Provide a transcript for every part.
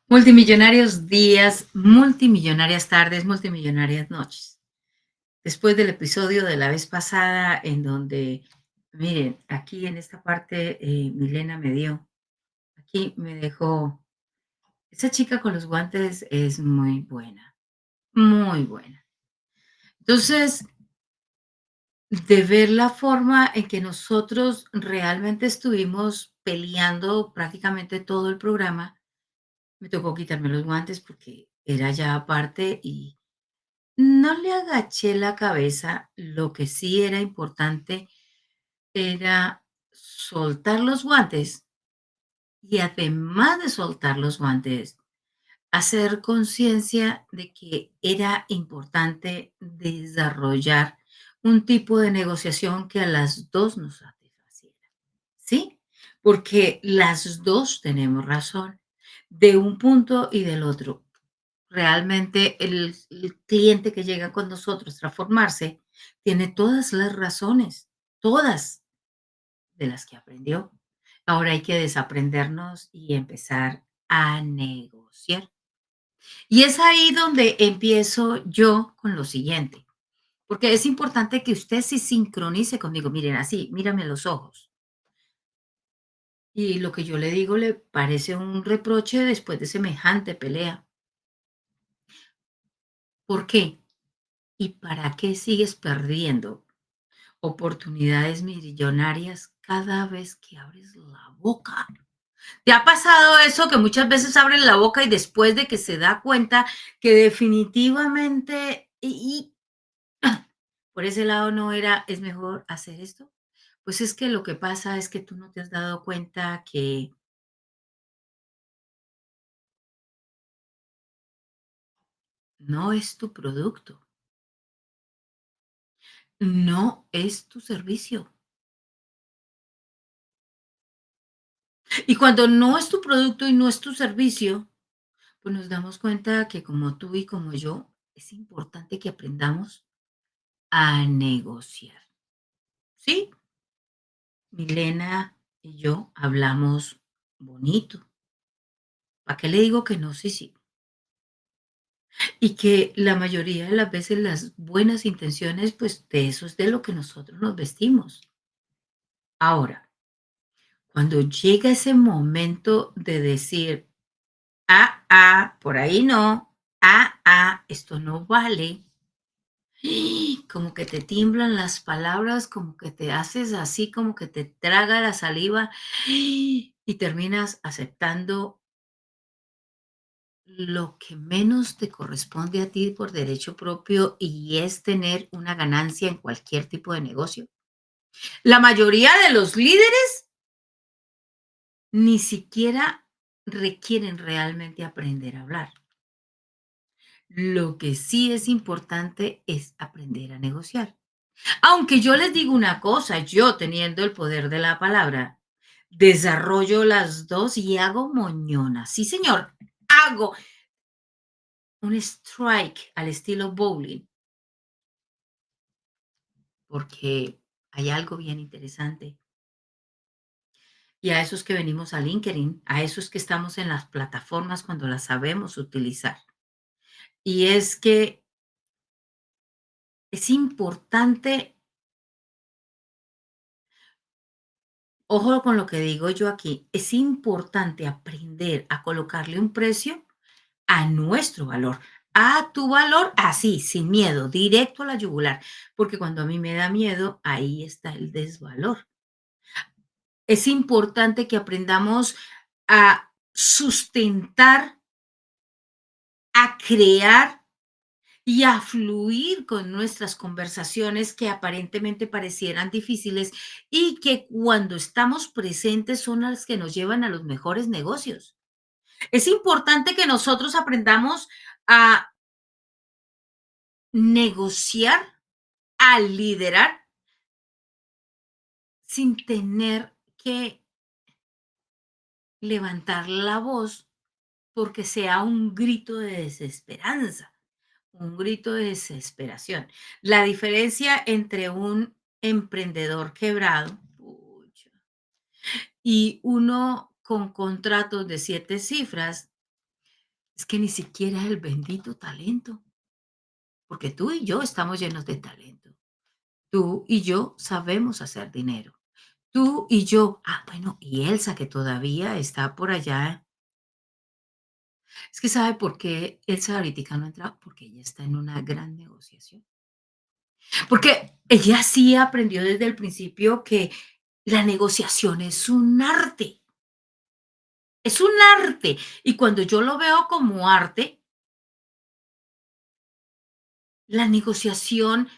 Multimillonarios días, multimillonarias tardes, multimillonarias noches. Después del episodio de la vez pasada en donde, miren, aquí en esta parte, Milena me dio, aquí me dejó, esa chica con los guantes es muy buena, muy buena. Entonces, de ver la forma en que nosotros realmente estuvimos peleando prácticamente todo el programa, me tocó quitarme los guantes porque era ya aparte y no le agaché la cabeza, lo que sí era importante era soltar los guantes y además de soltar los guantes, hacer conciencia de que era importante desarrollar un tipo de negociación que a las 2 nos satisfaciera, ¿sí? Porque las 2 tenemos razón, de un punto y del otro. Realmente el cliente que llega con nosotros a formarse tiene todas las razones, todas de las que aprendió. Ahora hay que desaprendernos y empezar a negociar. Y es ahí donde empiezo yo con lo siguiente, porque es importante que usted se sincronice conmigo. Miren, así, mírame a los ojos. Y lo que yo le digo le parece un reproche después de semejante pelea. ¿Por qué? ¿Y para qué sigues perdiendo oportunidades millonarias cada vez que abres la boca? ¿Te ha pasado eso que muchas veces abren la boca y después de que se da cuenta que definitivamente por ese lado no era, es mejor hacer esto? Pues es que lo que pasa es que tú no te has dado cuenta que no es tu producto, no es tu servicio. Y cuando no es tu producto y no es tu servicio, pues nos damos cuenta que como tú y como yo, es importante que aprendamos a negociar. Sí, Milena y yo hablamos bonito. ¿Para qué le digo que no? Sí, sí. Y que la mayoría de las veces las buenas intenciones, pues de eso es de lo que nosotros nos vestimos. Ahora, cuando llega ese momento de decir, por ahí no, esto no vale. Como que te tiemblan las palabras, como que te haces así, como que te traga la saliva y terminas aceptando lo que menos te corresponde a ti por derecho propio y es tener una ganancia en cualquier tipo de negocio. La mayoría de los líderes ni siquiera requieren realmente aprender a hablar. Lo que sí es importante es aprender a negociar. Aunque yo les digo una cosa, yo teniendo el poder de la palabra, desarrollo las 2 y hago moñona. Sí, señor, hago un strike al estilo bowling, porque hay algo bien interesante. Y a esos que venimos a LinkedIn, a esos que estamos en las plataformas cuando las sabemos utilizar. Y es que es importante, ojo con lo que digo yo aquí, es importante aprender a colocarle un precio a nuestro valor, a tu valor, así, sin miedo, directo a la yugular, porque cuando a mí me da miedo, ahí está el desvalor. Es importante que aprendamos a sustentar, a crear y a fluir con nuestras conversaciones que aparentemente parecieran difíciles y que cuando estamos presentes son las que nos llevan a los mejores negocios. Es importante que nosotros aprendamos a negociar, a liderar sin tener que levantar la voz porque sea un grito de desesperanza, un grito de desesperación. La diferencia entre un emprendedor quebrado pucha, y uno con contratos de 7 cifras Es que ni siquiera el bendito talento, porque tú y yo estamos llenos de talento. Tú y yo sabemos hacer dinero. Tú y yo, bueno, y Elsa que todavía está por allá. Es que ¿sabe por qué Elsa ahoritica no entra? Porque ella está en una gran negociación. Porque ella sí aprendió desde el principio que la negociación es un arte, es un arte. Y cuando yo lo veo como arte, la negociación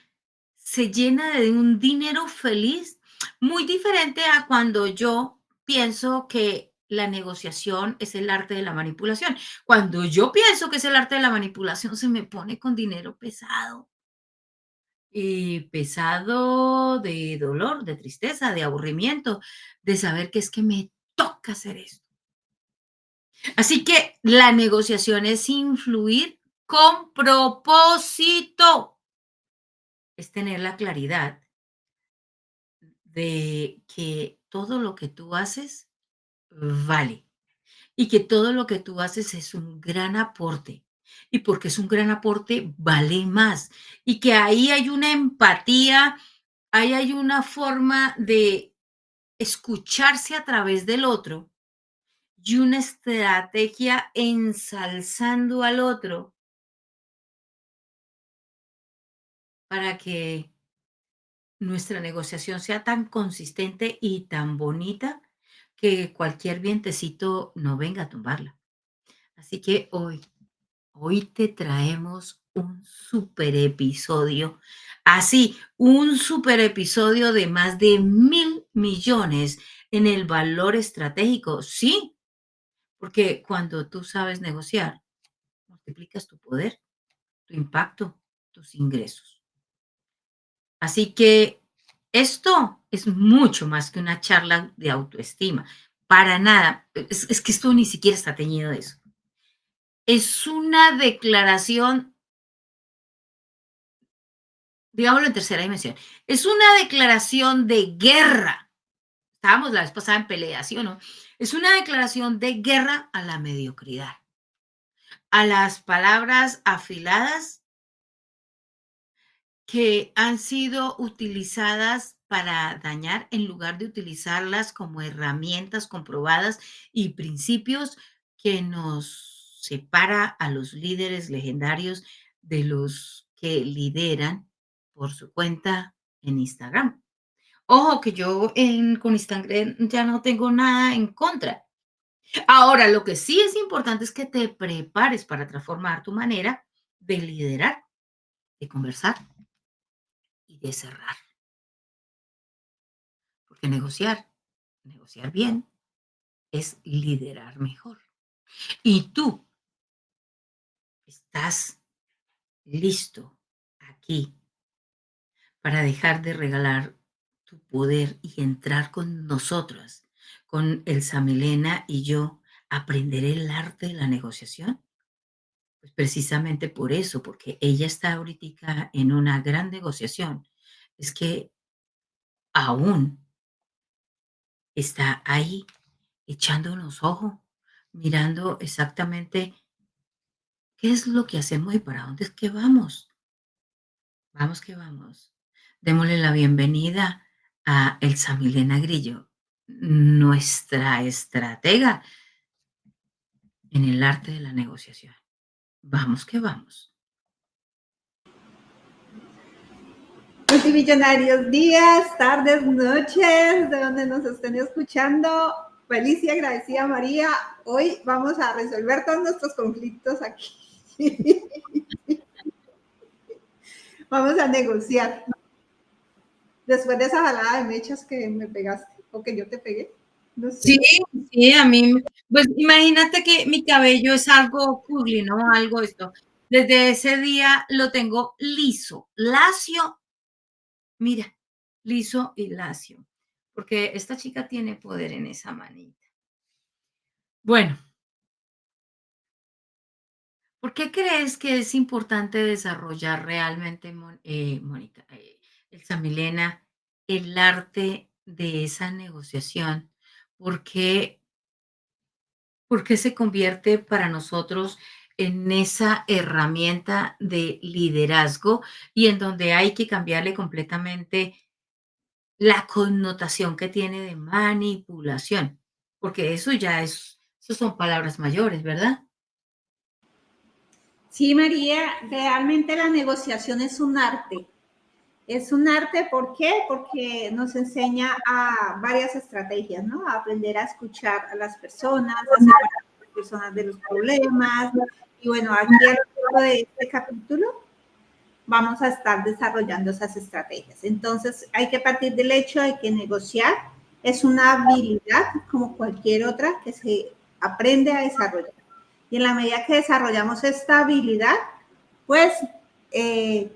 se llena de un dinero feliz, muy diferente a cuando yo pienso que la negociación es el arte de la manipulación. Cuando yo pienso que es el arte de la manipulación, se me pone con dinero pesado. Y pesado de dolor, de tristeza, de aburrimiento, de saber que es que me toca hacer esto. Así que la negociación es influir con propósito, es tener la claridad de que todo lo que tú haces vale y que todo lo que tú haces es un gran aporte. Y porque es un gran aporte, vale más. Y que ahí hay una empatía, ahí hay una forma de escucharse a través del otro y una estrategia ensalzando al otro para que nuestra negociación sea tan consistente y tan bonita que cualquier vientecito no venga a tumbarla. Así que hoy te traemos un super episodio, así, un super episodio de más de 1.000 millones en el valor estratégico. Sí, porque cuando tú sabes negociar, multiplicas tu poder, tu impacto, tus ingresos. Así que esto es mucho más que una charla de autoestima. Para nada. Es que esto ni siquiera está teñido de eso. Es una declaración, digámoslo en tercera dimensión, es una declaración de guerra. Estábamos la vez pasada en pelea, ¿sí o no? Es una declaración de guerra a la mediocridad, a las palabras afiladas que han sido utilizadas para dañar en lugar de utilizarlas como herramientas comprobadas y principios que nos separa a los líderes legendarios de los que lideran por su cuenta en Instagram. Ojo que yo con Instagram ya no tengo nada en contra. Ahora, lo que sí es importante es que te prepares para transformar tu manera de liderar, de conversar y de cerrar. Porque negociar bien, es liderar mejor. Y tú estás listo aquí para dejar de regalar tu poder y entrar con nosotras, con Elsa Milena y yo, aprender el arte de la negociación. Pues precisamente por eso, porque ella está ahorita en una gran negociación. Es que aún está ahí echándonos ojo, mirando exactamente qué es lo que hacemos y para dónde es que vamos. Vamos que vamos. Démosle la bienvenida a Elsa Milena Grillo, nuestra estratega en el arte de la negociación. Vamos que vamos. Multimillonarios días, tardes, noches, de donde nos estén escuchando. Feliz y agradecida María. Hoy vamos a resolver todos nuestros conflictos aquí. Vamos a negociar. Después de esa jalada de mechas que me pegaste o que yo te pegué. No Sí, sé. sí, a mí, pues imagínate que mi cabello es algo curly, ¿no? Algo esto. Desde ese día lo tengo liso, lacio, mira, liso y lacio, porque esta chica tiene poder en esa manita. Bueno, ¿por qué crees que es importante desarrollar realmente, Mónica, Elsa Milena, el arte de esa negociación? ¿Por qué se convierte para nosotros? en esa herramienta de liderazgo y en donde hay que cambiarle completamente la connotación que tiene de manipulación, porque eso son palabras mayores, ¿verdad? Sí, María, realmente la negociación es un arte. Es un arte, ¿por qué? Porque nos enseña a varias estrategias, ¿no? A aprender a escuchar a las personas, a separar a las personas de los problemas. Y bueno, aquí a lo largo de este capítulo vamos a estar desarrollando esas estrategias. Entonces, hay que partir del hecho de que negociar es una habilidad como cualquier otra que se aprende a desarrollar. Y en la medida que desarrollamos esta habilidad, pues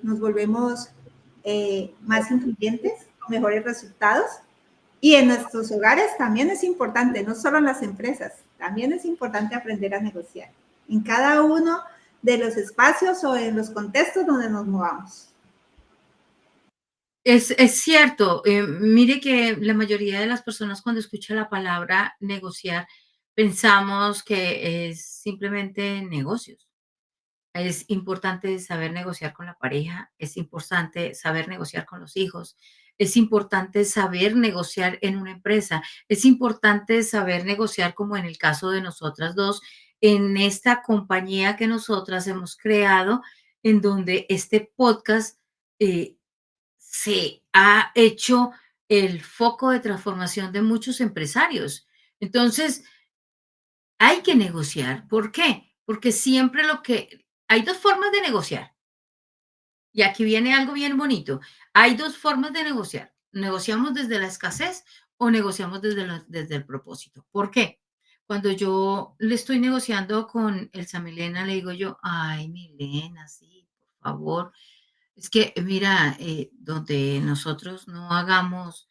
nos volvemos más influyentes, mejores resultados. Y en nuestros hogares también es importante, no solo en las empresas, también es importante aprender a negociar en cada uno de los espacios o en los contextos donde nos movamos. Es cierto, mire que la mayoría de las personas cuando escucha la palabra negociar, pensamos que es simplemente negocios. Es importante saber negociar con la pareja, es importante saber negociar con los hijos, es importante saber negociar en una empresa, es importante saber negociar como en el caso de nosotras dos, en esta compañía que nosotras hemos creado, en donde este podcast se ha hecho el foco de transformación de muchos empresarios. Entonces, hay que negociar. ¿Por qué? Porque siempre hay dos formas de negociar. Y aquí viene algo bien bonito. Hay dos formas de negociar. Negociamos desde la escasez o negociamos desde el propósito. ¿Por qué? Cuando yo le estoy negociando con Elsa Milena, le digo yo, ay, Milena, sí, por favor. Es que, mira, donde nosotros no hagamos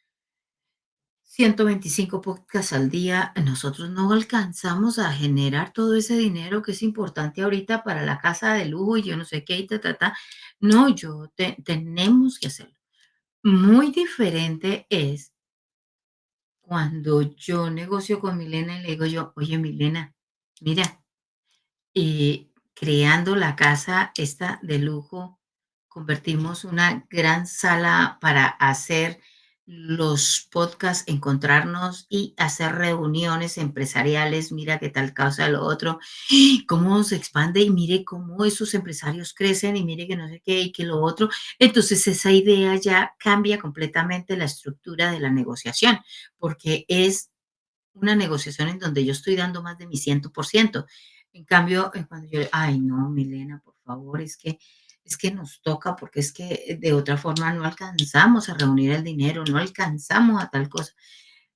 125 podcasts al día, nosotros no alcanzamos a generar todo ese dinero que es importante ahorita para la casa de lujo y yo no sé qué y ta, ta, ta. No, tenemos que hacerlo. Muy diferente es cuando yo negocio con Milena y le digo yo, oye, Milena, mira, creando la casa esta de lujo, convertimos una gran sala para hacer los podcasts, encontrarnos y hacer reuniones empresariales. Mira qué tal causa lo otro, cómo se expande y mire cómo esos empresarios crecen y mire que no sé qué y que lo otro. Entonces esa idea ya cambia completamente la estructura de la negociación, porque es una negociación en donde yo estoy dando más de mi 100%. En cambio, cuando yo, ay, no, Milena, por favor, es que nos toca, porque es que de otra forma no alcanzamos a reunir el dinero, no alcanzamos a tal cosa.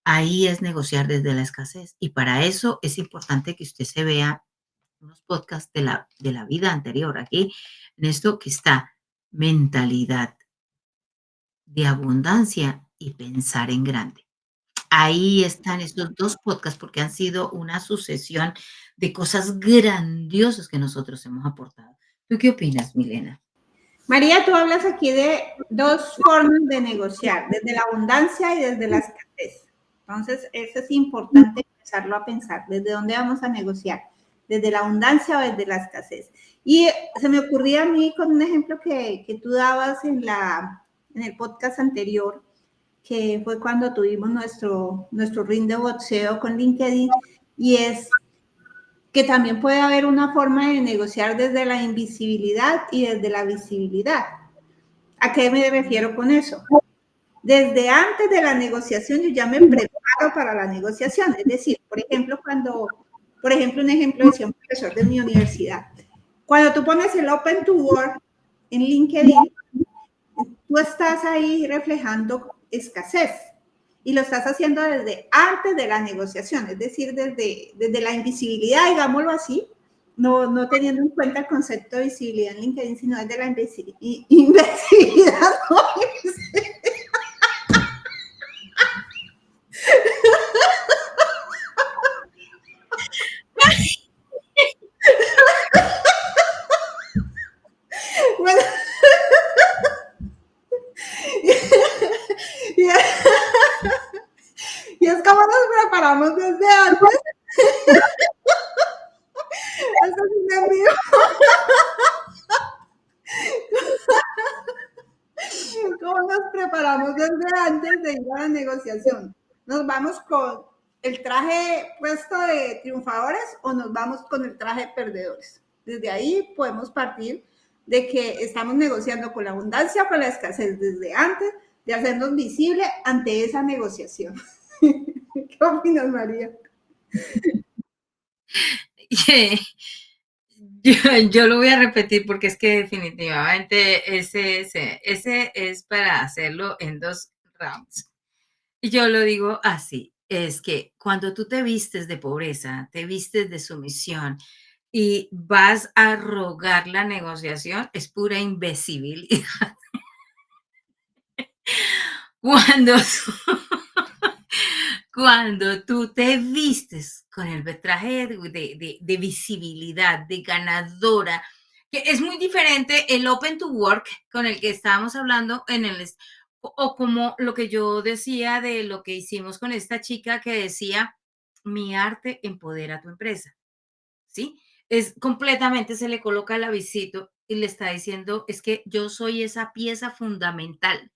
Ahí es negociar desde la escasez. Y para eso es importante que usted se vea unos podcasts de la vida anterior. Aquí, en esto que está mentalidad de abundancia y pensar en grande. Ahí están estos 2 podcasts, porque han sido una sucesión de cosas grandiosas que nosotros hemos aportado. ¿Tú qué opinas, Milena? María, tú hablas aquí de dos formas de negociar, desde la abundancia y desde la escasez. Entonces, eso es importante empezarlo a pensar, desde dónde vamos a negociar, desde la abundancia o desde la escasez. Y se me ocurría a mí con un ejemplo que tú dabas en el podcast anterior, que fue cuando tuvimos nuestro ring de boxeo con LinkedIn, y es que también puede haber una forma de negociar desde la invisibilidad y desde la visibilidad. ¿A qué me refiero con eso? Desde antes de la negociación yo ya me preparo para la negociación. Es decir, por ejemplo, un ejemplo decía un profesor de mi universidad, cuando tú pones el Open to Work en LinkedIn, tú estás ahí reflejando escasez y lo estás haciendo desde antes de la negociación, es decir, desde la invisibilidad, digámoslo así, no teniendo en cuenta el concepto de visibilidad en LinkedIn, sino desde la invisibilidad. ¿No? Bueno, y, y es como nos preparamos desde antes. Eso es un envío. ¿Cómo nos preparamos desde antes de ir a la negociación? ¿Nos vamos con el traje puesto de triunfadores o nos vamos con el traje de perdedores? Desde ahí podemos partir de que estamos negociando con la abundancia o con la escasez desde antes de hacernos visible ante esa negociación. ¿Qué opinas, María? Yo, yo lo voy a repetir porque es que definitivamente ese es para hacerlo en 2 rounds. Y yo lo digo así, es que cuando tú te vistes de pobreza, te vistes de sumisión y vas a rogar la negociación, es pura imbecilidad. Cuando cuando tú te vistes con el traje de visibilidad, de ganadora, que es muy diferente el open to work con el que estábamos hablando en el, o como lo que yo decía de lo que hicimos con esta chica que decía, mi arte empodera tu empresa, ¿sí? Es completamente, se le coloca el avisito y le está diciendo, es que yo soy esa pieza fundamental.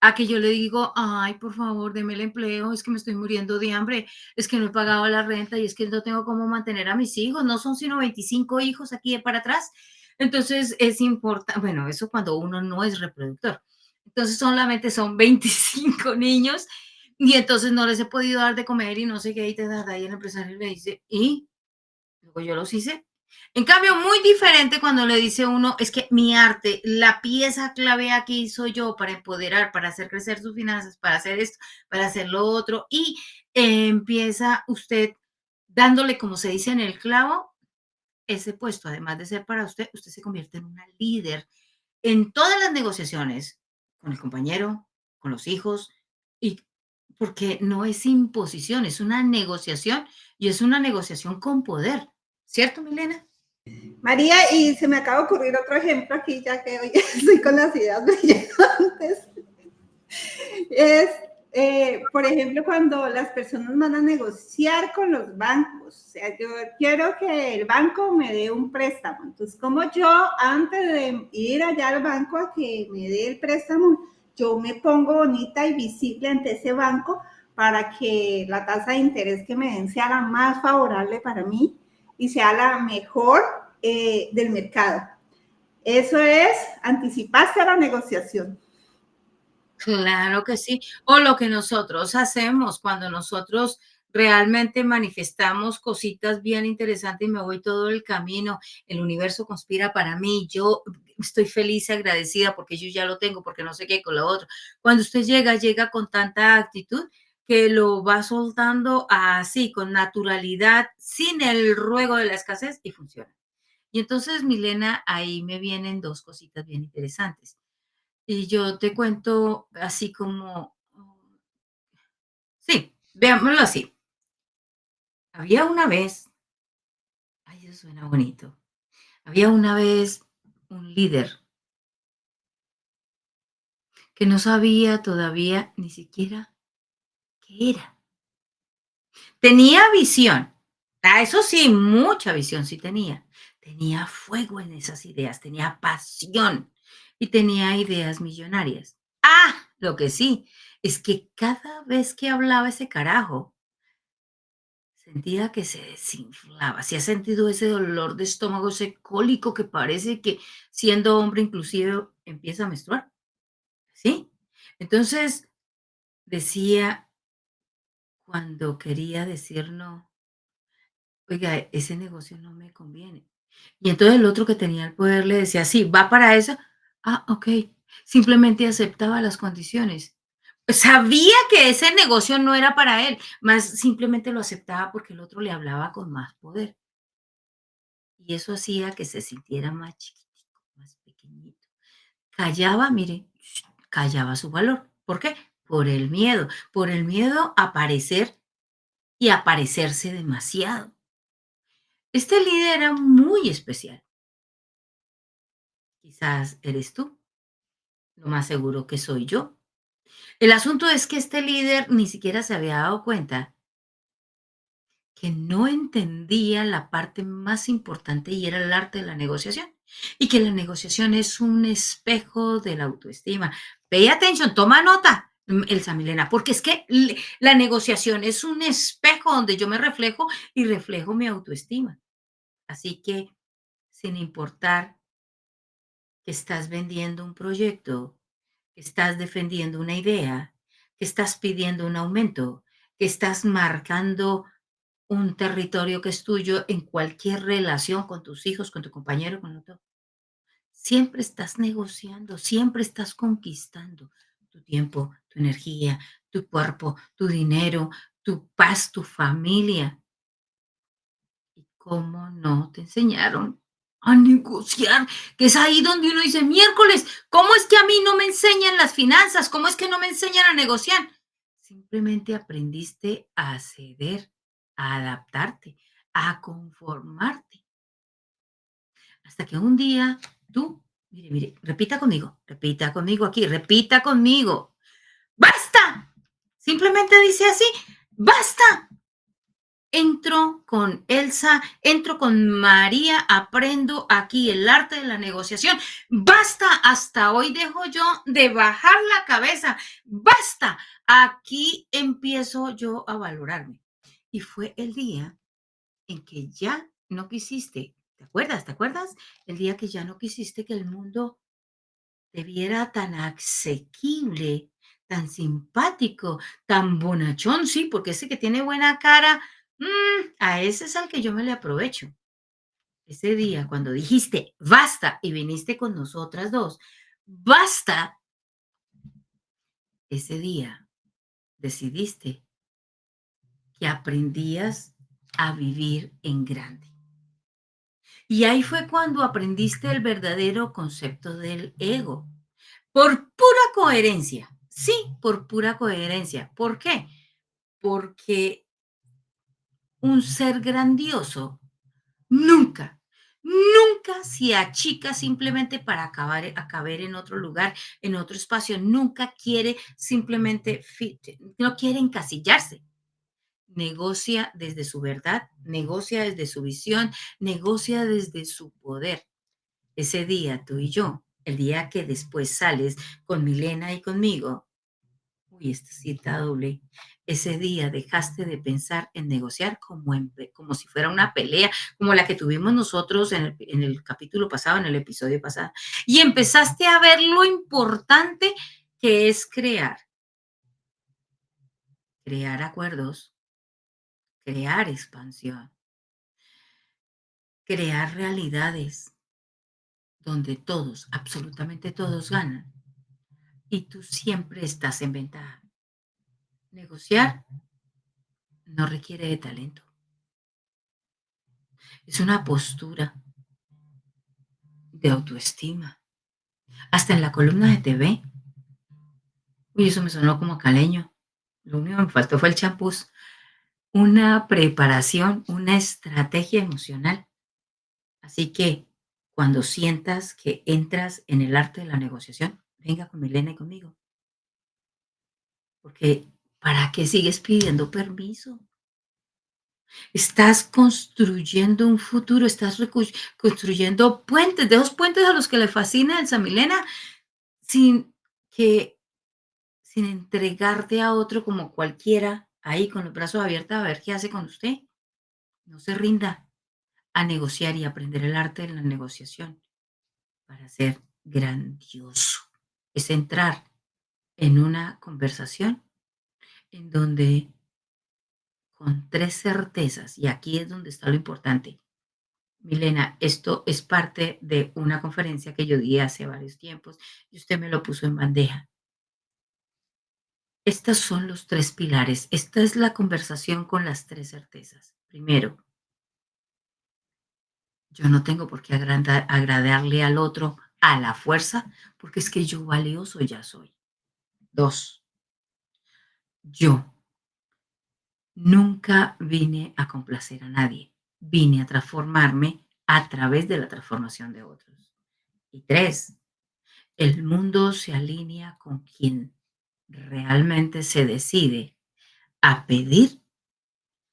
A que yo le digo, ay, por favor, deme el empleo, es que me estoy muriendo de hambre, es que no he pagado la renta y es que no tengo cómo mantener a mis hijos, no son sino 25 hijos aquí de para atrás. Entonces es importante, bueno, eso cuando uno no es reproductor. Entonces solamente son 25 niños y entonces no les he podido dar de comer y no sé qué, y te da, y el empresario le dice, ¿y? Luego yo los hice. En cambio, muy diferente cuando le dice uno, es que mi arte, la pieza clave aquí soy yo para empoderar, para hacer crecer sus finanzas, para hacer esto, para hacer lo otro, y empieza usted dándole, como se dice en el clavo, ese puesto, además de ser para usted, usted se convierte en una líder en todas las negociaciones, con el compañero, con los hijos, y porque no es imposición, es una negociación y es una negociación con poder. ¿Cierto, Milena? María, y se me acaba de ocurrir otro ejemplo aquí, ya que hoy estoy con las ideas brillantes. Es, por ejemplo, cuando las personas van a negociar con los bancos. O sea, yo quiero que el banco me dé un préstamo. Entonces, como yo, antes de ir allá al banco a que me dé el préstamo, yo me pongo bonita y visible ante ese banco para que la tasa de interés que me den sea la más favorable para mí y sea la mejor del mercado. Eso es anticiparse a la negociación. Claro que sí. O lo que nosotros hacemos cuando nosotros realmente manifestamos cositas bien interesantes y me voy todo el camino, el universo conspira para mí, yo estoy feliz y agradecida porque yo ya lo tengo, porque no sé qué con lo otro. Cuando usted llega, llega con tanta actitud que lo va soltando así, con naturalidad, sin el ruego de la escasez y funciona. Y entonces, Milena, ahí me vienen 2 cositas bien interesantes. Y yo te cuento así como, sí, veámoslo así. Había una vez, ay, eso suena bonito. Había una vez un líder que no sabía todavía ni siquiera qué era. Tenía visión. Eso sí, mucha visión sí tenía. Tenía fuego en esas ideas, tenía pasión y tenía ideas millonarias. Lo que sí es que cada vez que hablaba ese carajo, sentía que se desinflaba. ¿Si has sentido ese dolor de estómago, ese cólico que parece que siendo hombre inclusive empieza a menstruar? ¿Sí? Entonces decía cuando quería decir no, oiga, ese negocio no me conviene. Y entonces el otro que tenía el poder le decía, sí, va para eso. Ok. Simplemente aceptaba las condiciones. Sabía que ese negocio no era para él, más simplemente lo aceptaba porque el otro le hablaba con más poder. Y eso hacía que se sintiera más chiquitico, más pequeñito. Callaba, mire, callaba su valor. ¿Por qué? Por el miedo a aparecer y a parecerse demasiado. Este líder era muy especial. Quizás eres tú, lo más seguro que soy yo. El asunto es que este líder ni siquiera se había dado cuenta que no entendía la parte más importante y era el arte de la negociación. y que la negociación es un espejo de la autoestima. Pay attention, toma nota, Elsa Milena, porque es que la negociación es un espejo donde yo me reflejo y reflejo mi autoestima. Así que, sin importar que estás vendiendo un proyecto, que estás defendiendo una idea, que estás pidiendo un aumento, que estás marcando un territorio que es tuyo en cualquier relación con tus hijos, con tu compañero, con otro. Siempre estás negociando, siempre estás conquistando tu tiempo, tu energía, tu cuerpo, tu dinero, tu paz, tu familia. ¿Y cómo no te enseñaron a negociar? Que es ahí donde uno dice, miércoles, ¿cómo es que a mí no me enseñan las finanzas? ¿Cómo es que no me enseñan a negociar? Simplemente aprendiste a ceder, a adaptarte, a conformarte. Hasta que un día tú, mire, repita conmigo aquí, repita conmigo. ¡Basta! Simplemente dice así, ¡basta! Entro con Elsa, entro con María, aprendo aquí el arte de la negociación. Basta, hasta hoy dejo yo de bajar la cabeza. Basta, aquí empiezo yo a valorarme. Y fue el día en que ya no quisiste, ¿te acuerdas? ¿Te acuerdas? El día que ya no quisiste que el mundo te viera tan asequible, tan simpático, tan bonachón, sí, porque ese que tiene buena cara, a ese es al que yo me le aprovecho. Ese día, cuando dijiste basta y viniste con nosotras dos, basta, ese día decidiste que aprendías a vivir en grande. Y ahí fue cuando aprendiste el verdadero concepto del ego. Por pura coherencia. Sí, por pura coherencia. ¿Por qué? Porque un ser grandioso nunca, nunca se achica simplemente para caber en otro lugar, en otro espacio. Nunca quiere simplemente, no quiere encasillarse. Negocia desde su verdad, negocia desde su visión, negocia desde su poder. Ese día, tú y yo, el día que después sales con Milena y conmigo, uy, esta cita doble, ese día dejaste de pensar en negociar como si fuera una pelea, como la que tuvimos nosotros en el capítulo pasado, en el episodio pasado, y empezaste a ver lo importante que es crear acuerdos, crear expansión, crear realidades donde todos, absolutamente todos ganan y tú siempre estás en ventaja. Negociar no requiere de talento, es una postura de autoestima. Hasta en la columna de TV, uy, eso me sonó como caleño. Lo único que me faltó fue el champús. Una preparación, una estrategia emocional. Así que cuando sientas que entras en el arte de la negociación, venga con Milena y conmigo. Porque ¿para qué sigues pidiendo permiso? Estás construyendo un futuro, estás construyendo puentes, de esos puentes a los que le fascina Elsa Milena, sin que, sin entregarte a otro como cualquiera, ahí con los brazos abiertos a ver qué hace con usted. No se rinda a negociar y aprender el arte de la negociación para ser grandioso. Es entrar en una conversación en donde con tres certezas, y aquí es donde está lo importante. Milena, esto es parte de una conferencia que yo di hace varios tiempos y usted me lo puso en bandeja. Estos son los tres pilares. Esta es la conversación con las tres certezas. Primero, yo no tengo por qué agradarle al otro a la fuerza, porque es que yo valioso ya soy. Dos, yo nunca vine a complacer a nadie. Vine a transformarme a través de la transformación de otros. Y tres, el mundo se alinea con quien realmente se decide a pedir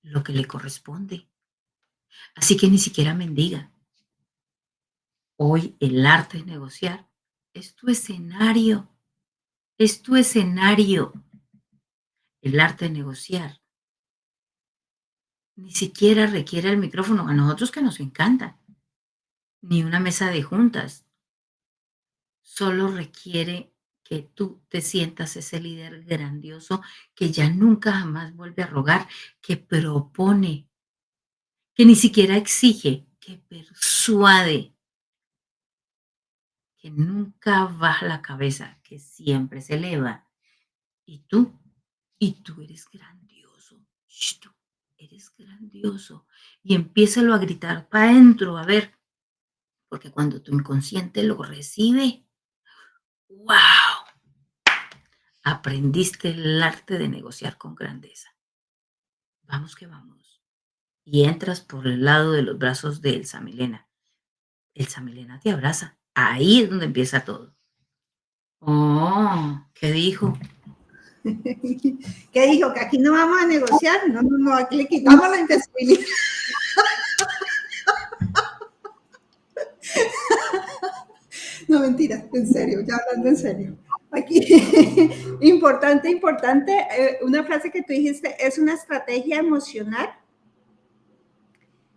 lo que le corresponde. Así que ni siquiera mendiga. Hoy el arte de negociar es tu escenario, es tu escenario. El arte de negociar ni siquiera requiere el micrófono, a nosotros que nos encanta, ni una mesa de juntas. Solo requiere que tú te sientas ese líder grandioso que ya nunca jamás vuelve a rogar, que propone, que ni siquiera exige, que persuade, que nunca baja la cabeza, que siempre se eleva. Y tú, y tú eres grandioso. Sh, tú eres grandioso. Y empiézalo a gritar para adentro, a ver, porque cuando tu inconsciente lo recibe, ¡wow! Aprendiste el arte de negociar con grandeza. Vamos que vamos. Y entras por el lado de los brazos de Elsa Milena. Elsa Milena te abraza. Ahí es donde empieza todo. Oh, ¿qué dijo? ¿Qué dijo? ¿Que aquí no vamos a negociar? No, no, no, aquí le quitamos la invisibilidad. No, mentira, en serio, ya hablando en serio. Aquí, importante, una frase que tú dijiste, es una estrategia emocional,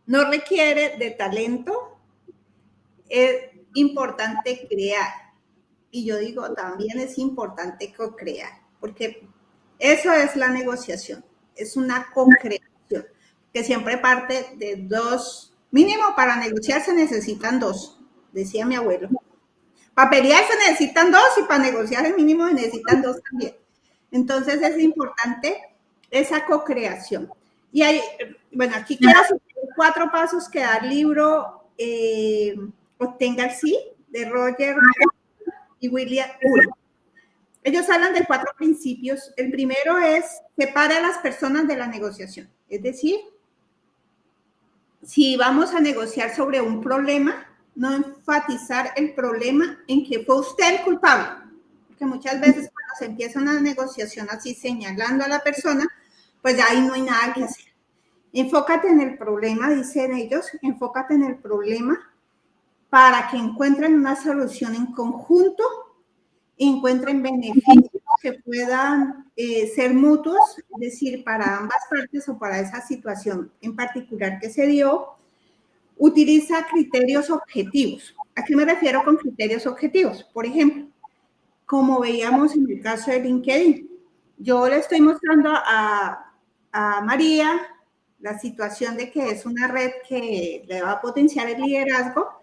no requiere de talento, es importante crear. Y yo digo, también es importante co-crear, porque eso es la negociación, es una co-creación, que siempre parte de dos, mínimo para negociar se necesitan dos, decía mi abuelo. Para pelear se necesitan dos y para negociar el mínimo se necesitan dos también. Entonces es importante esa co-creación. Y hay, bueno, aquí quiero hacer 4 pasos que da el libro Obtenga el Sí, de Roger y William Ull. Ellos hablan de 4 principios. El primero es separa a las personas de la negociación. Es decir, si vamos a negociar sobre un problema, no enfatizar el problema en que fue usted el culpable. Porque muchas veces cuando se empieza una negociación así señalando a la persona, pues ya ahí no hay nada que hacer. Enfócate en el problema, dicen ellos, enfócate en el problema para que encuentren una solución en conjunto, encuentren beneficios que puedan ser mutuos, es decir, para ambas partes o para esa situación en particular que se dio. Utiliza criterios objetivos. ¿A qué me refiero con criterios objetivos? Por ejemplo, como veíamos en el caso de LinkedIn, yo le estoy mostrando a María la situación de que es una red que le va a potenciar el liderazgo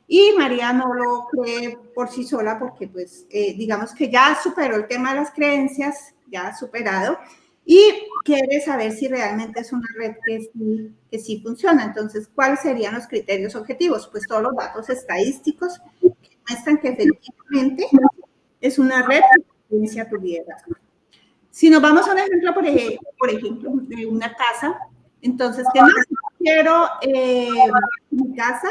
y María no lo cree por sí sola porque pues digamos que ya superó el tema de las creencias, ya ha superado y quiere saber si realmente es una red que sí funciona. Entonces, ¿cuáles serían los criterios objetivos? Pues todos los datos estadísticos que muestran que efectivamente es una red que potencia tu liderazgo. Si nos vamos a un ejemplo, por ejemplo, de una casa, entonces, ¿qué más? Quiero mi casa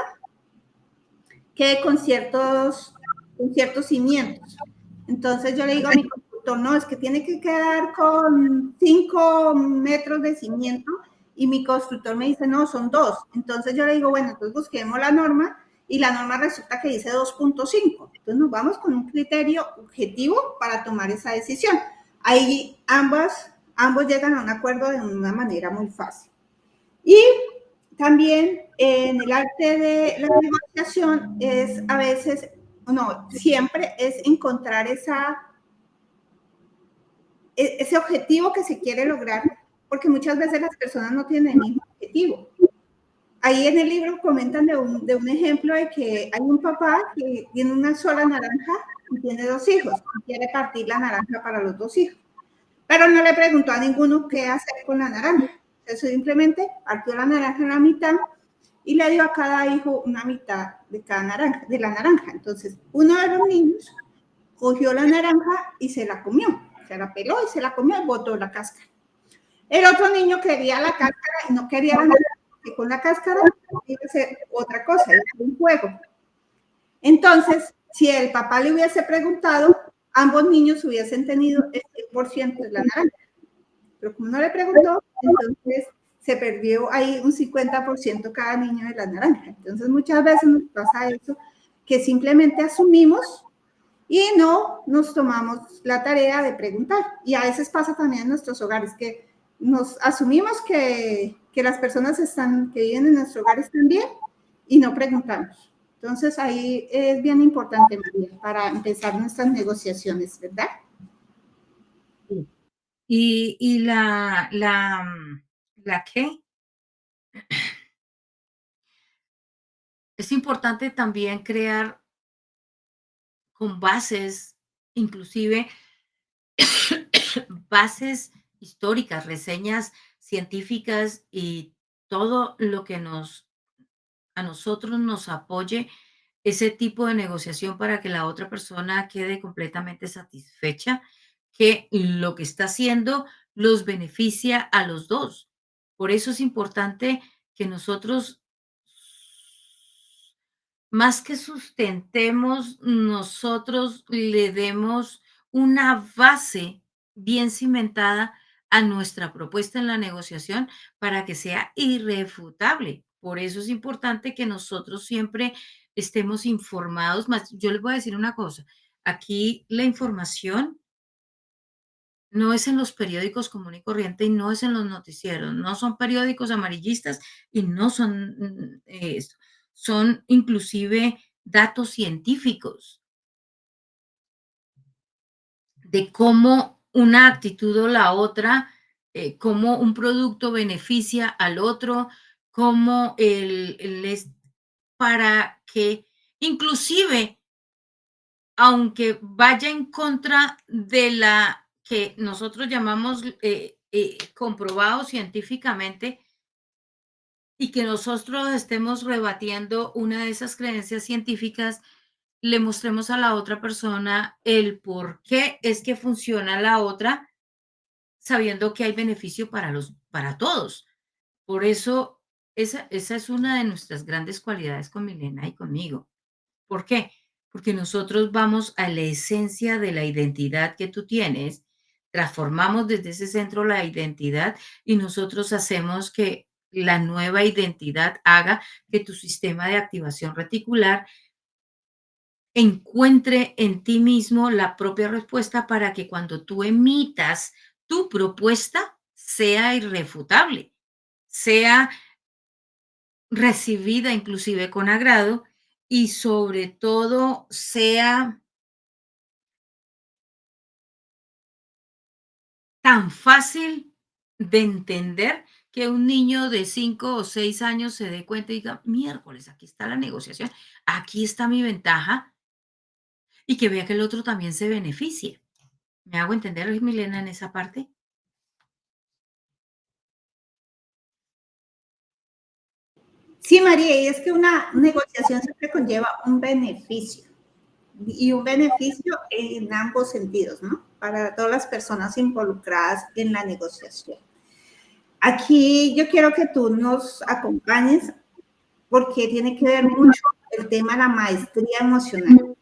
quede con ciertos cimientos. Entonces yo le digo a mi constructor, no, es que tiene que quedar con 5 metros de cimiento y mi constructor me dice, no, son 2. Entonces yo le digo, bueno, entonces busquemos la norma y la norma resulta que dice 2.5. Entonces nos vamos con un criterio objetivo para tomar esa decisión. Ahí ambos llegan a un acuerdo de una manera muy fácil. Y también en el arte de la negociación es a veces, no, siempre es encontrar ese objetivo que se quiere lograr, porque muchas veces las personas no tienen el mismo objetivo. Ahí en el libro comentan de un ejemplo de que hay un papá que tiene una sola naranja y tiene 2 hijos y quiere partir la naranja para los 2 hijos, pero no le preguntó a ninguno qué hacer con la naranja. Entonces simplemente partió la naranja en la mitad y le dio a cada hijo una mitad de cada naranja, de la naranja. Entonces, uno de los niños cogió la naranja y se la comió, se la peló y se la comió y botó la cáscara. El otro niño quería la cáscara y no quería la naranja, y con la cáscara iba a hacer otra cosa, iba a hacer un juego. Entonces, si el papá le hubiese preguntado, ambos niños hubiesen tenido el 100% de la naranja. Pero como no le preguntó, entonces se perdió ahí un 50% cada niño de la naranja. Entonces muchas veces nos pasa eso, que simplemente asumimos y no nos tomamos la tarea de preguntar. Y a veces pasa también en nuestros hogares que nos asumimos que las personas que viven en nuestro hogar están bien y no preguntamos. Entonces ahí es bien importante, María, para empezar nuestras negociaciones, ¿verdad? Y la qué, es importante también crear con bases, inclusive bases históricas, reseñas científicas y todo lo que a nosotros nos apoye ese tipo de negociación para que la otra persona quede completamente satisfecha, que lo que está haciendo los beneficia a los dos. Por eso es importante que nosotros, más que sustentemos, nosotros le demos una base bien cimentada a nuestra propuesta en la negociación para que sea irrefutable. Por eso es importante que nosotros siempre estemos informados. Más, yo les voy a decir una cosa, aquí la información no es en los periódicos común y corriente y no es en los noticieros, no son periódicos amarillistas y no son esto, son inclusive datos científicos de cómo una actitud o la otra, cómo un producto beneficia al otro, cómo para que inclusive aunque vaya en contra de la que nosotros llamamos comprobado científicamente y que nosotros estemos rebatiendo una de esas creencias científicas, le mostremos a la otra persona el por qué es que funciona la otra, sabiendo que hay beneficio para todos. Por eso, esa es una de nuestras grandes cualidades con Milena y conmigo. ¿Por qué? Porque nosotros vamos a la esencia de la identidad que tú tienes, transformamos desde ese centro la identidad y nosotros hacemos que la nueva identidad haga que tu sistema de activación reticular encuentre en ti mismo la propia respuesta para que cuando tú emitas tu propuesta sea irrefutable, sea recibida inclusive con agrado y sobre todo sea tan fácil de entender que un niño de 5 o 6 años se dé cuenta y diga: "Miércoles, aquí está la negociación, aquí está mi ventaja", y que vea que el otro también se beneficie. ¿Me hago entender, Milena, en esa parte? Sí, María, y es que una negociación siempre conlleva un beneficio y un beneficio en ambos sentidos, ¿no? Para todas las personas involucradas en la negociación. Aquí yo quiero que tú nos acompañes porque tiene que ver mucho el tema de la maestría emocional.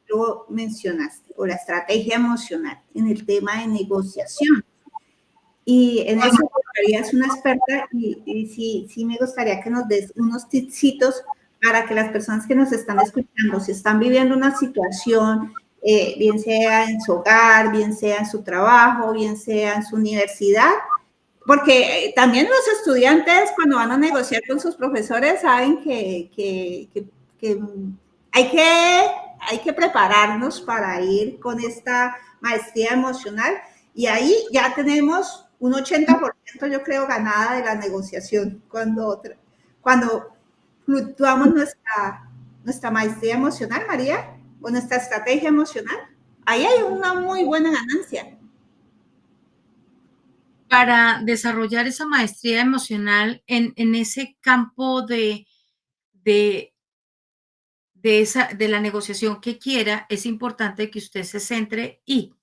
Lo mencionaste, o la estrategia emocional en el tema de negociación. Y en eso es una experta y sí, sí me gustaría que nos des unos tipsitos para que las personas que nos están escuchando, si están viviendo una situación, bien sea en su hogar, bien sea en su trabajo, bien sea en su universidad, porque también los estudiantes cuando van a negociar con sus profesores saben que hay que prepararnos para ir con esta maestría emocional y ahí ya tenemos un 80% yo creo ganada de la negociación cuando fluctuamos nuestra maestría emocional, María, o nuestra estrategia emocional. Ahí hay una muy buena ganancia. Para desarrollar esa maestría emocional en ese campo de de la negociación que quiera, es importante que usted se centre y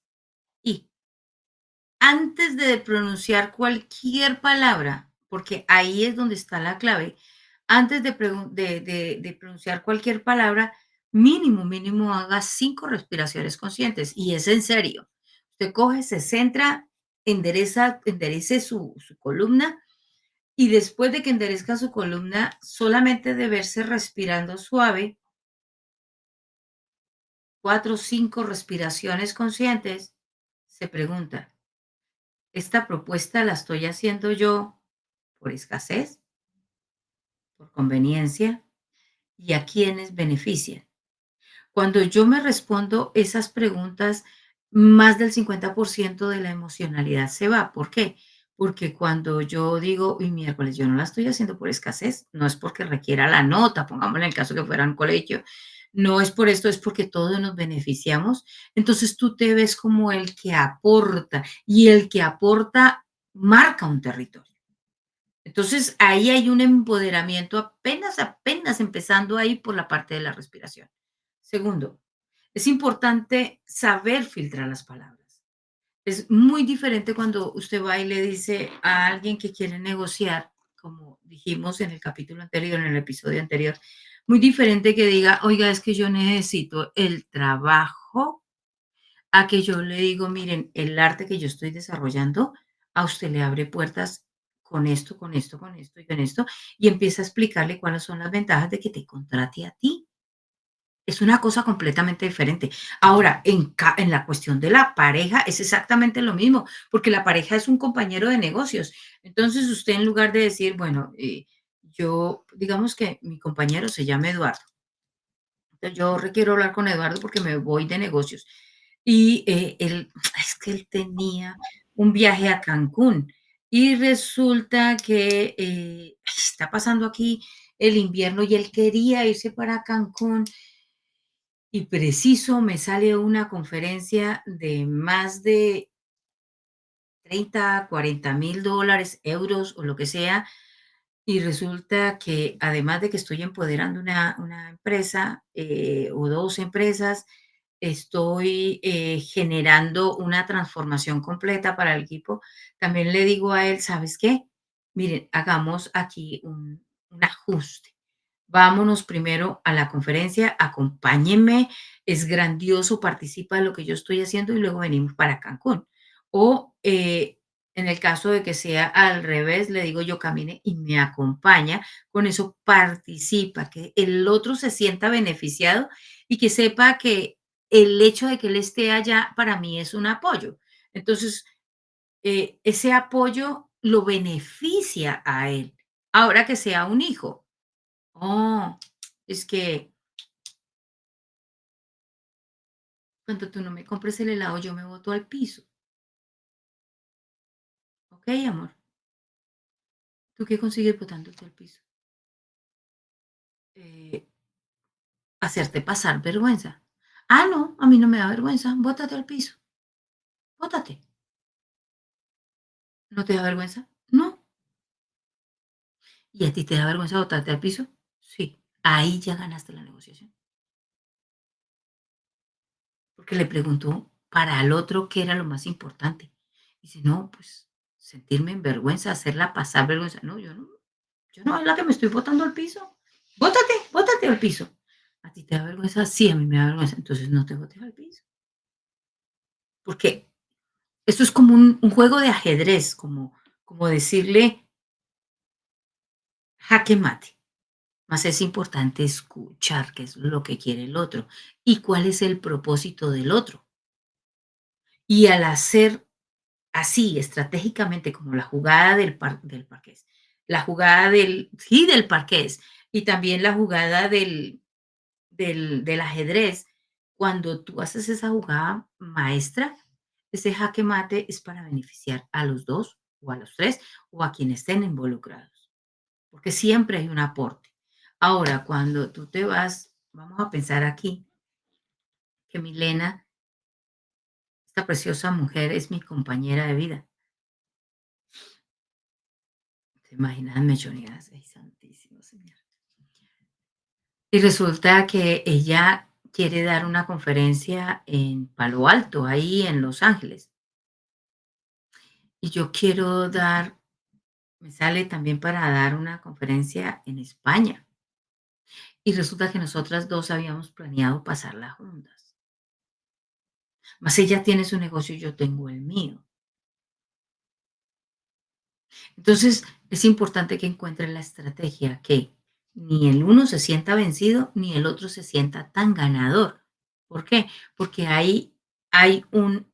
antes de pronunciar cualquier palabra, porque ahí es donde está la clave, antes de pronunciar cualquier palabra, mínimo haga 5 respiraciones conscientes, y es en serio. Usted coge, se centra, enderece su columna, y después de que enderezca su columna, solamente de verse respirando suave, 4 o 5 respiraciones conscientes, se pregunta, ¿esta propuesta la estoy haciendo yo por escasez, por conveniencia y a quiénes beneficia? Cuando yo me respondo esas preguntas, más del 50% de la emocionalidad se va. ¿Por qué? Porque cuando yo digo, uy, miércoles, yo no la estoy haciendo por escasez, no es porque requiera la nota, pongámosle en el caso que fuera un colegio, no es por esto, es porque todos nos beneficiamos. Entonces tú te ves como el que aporta y el que aporta marca un territorio. Entonces ahí hay un empoderamiento apenas empezando ahí por la parte de la respiración. Segundo, es importante saber filtrar las palabras. Es muy diferente cuando usted va y le dice a alguien que quiere negociar, como dijimos en el capítulo anterior, en el episodio anterior, muy diferente que diga, oiga, es que yo necesito el trabajo, a que yo le digo, miren, el arte que yo estoy desarrollando, a usted le abre puertas con esto, con esto, con esto y con esto, y empieza a explicarle cuáles son las ventajas de que te contrate a ti. Es una cosa completamente diferente. Ahora, en la cuestión de la pareja es exactamente lo mismo, porque la pareja es un compañero de negocios. Entonces, usted en lugar de decir, bueno, yo, digamos que mi compañero se llama Eduardo. Entonces, yo requiero hablar con Eduardo porque me voy de negocios. Y él, es que él tenía un viaje a Cancún y resulta que está pasando aquí el invierno y él quería irse para Cancún y preciso me sale una conferencia de más de 30, $40,000, euros o lo que sea, y resulta que además de que estoy empoderando una empresa o 2 empresas, estoy generando una transformación completa para el equipo. También le digo a él, ¿sabes qué? Miren, hagamos aquí un ajuste. Vámonos primero a la conferencia, acompáñenme, es grandioso, participa de lo que yo estoy haciendo y luego venimos para Cancún. O en el caso de que sea al revés, le digo yo camine y me acompaña, con eso participa, que el otro se sienta beneficiado y que sepa que el hecho de que él esté allá para mí es un apoyo. Entonces, ese apoyo lo beneficia a él. Ahora que sea un hijo. Oh, es que cuando tú no me compres el helado, yo me boto al piso. ¿Ok, amor? ¿Tú qué consigues botándote al piso? Eh, hacerte pasar vergüenza. Ah, no, a mí no me da vergüenza. Bótate al piso. Bótate. ¿No te da vergüenza? No. ¿Y a ti te da vergüenza botarte al piso? Sí. Ahí ya ganaste la negociación. Porque le preguntó para el otro qué era lo más importante. Dice, no, pues sentirme en vergüenza, hacerla pasar vergüenza. No, yo no es la que me estoy botando al piso. Bótate, bótate al piso. ¿A ti te da vergüenza? Sí, a mí me da vergüenza. Entonces no te botes al piso. Porque esto es como un juego de ajedrez, como decirle jaque mate. Más es importante escuchar qué es lo que quiere el otro y cuál es el propósito del otro. Y al hacer así, estratégicamente, como la jugada del parqués, la jugada del parqués y también la jugada del ajedrez, cuando tú haces esa jugada maestra, ese jaque mate es para beneficiar a los 2 o a los 3 o a quienes estén involucrados, porque siempre hay un aporte. Ahora, cuando tú te vas, vamos a pensar aquí que Milena, esta preciosa mujer, es mi compañera de vida. ¿Te imaginas mechoneadas? Ay, santísimo señor. Y resulta que ella quiere dar una conferencia en Palo Alto, ahí en Los Ángeles. Y yo quiero dar, me sale también para dar una conferencia en España. Y resulta que nosotras dos habíamos planeado pasarla juntas. Mas ella tiene su negocio y yo tengo el mío. Entonces, es importante que encuentren la estrategia que ni el uno se sienta vencido ni el otro se sienta tan ganador. ¿Por qué? Porque ahí hay un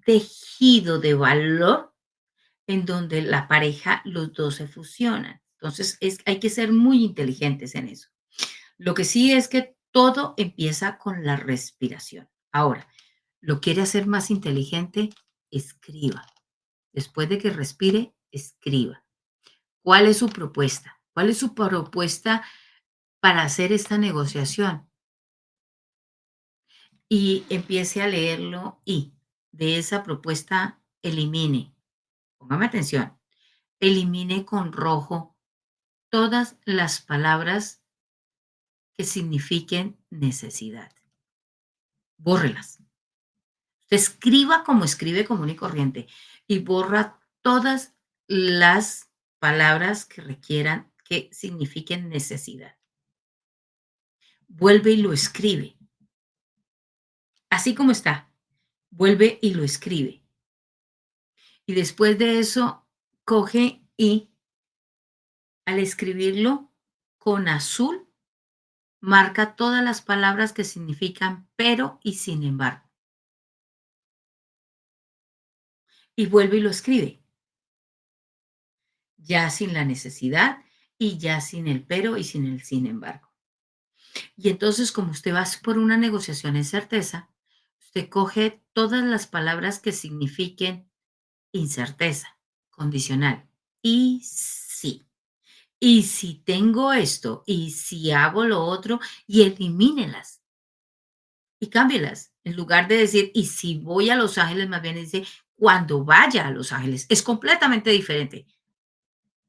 tejido de valor en donde la pareja, los 2 se fusionan. Entonces, hay que ser muy inteligentes en eso. Lo que sí es que todo empieza con la respiración. Ahora, ¿lo quiere hacer más inteligente? Escriba. Después de que respire, escriba. ¿Cuál es su propuesta? ¿Cuál es su propuesta para hacer esta negociación? Y empiece a leerlo y de esa propuesta elimine, póngame atención, elimine con rojo todas las palabras que signifiquen necesidad. Bórrelas. Escriba como escribe común y corriente y borra todas las palabras que requieran, que signifiquen necesidad. Vuelve y lo escribe. Así como está, vuelve y lo escribe. Y después de eso, coge y al escribirlo con azul, marca todas las palabras que significan pero y sin embargo. Y vuelve y lo escribe, ya sin la necesidad y ya sin el pero y sin el sin embargo. Y entonces, como usted va por una negociación en certeza, usted coge todas las palabras que signifiquen incerteza, condicional. Y sí. Y si tengo esto, y si hago lo otro, y elimínelas y cámbielas. En lugar de decir, y si voy a Los Ángeles, más bien dice, cuando vaya a Los Ángeles. Es completamente diferente.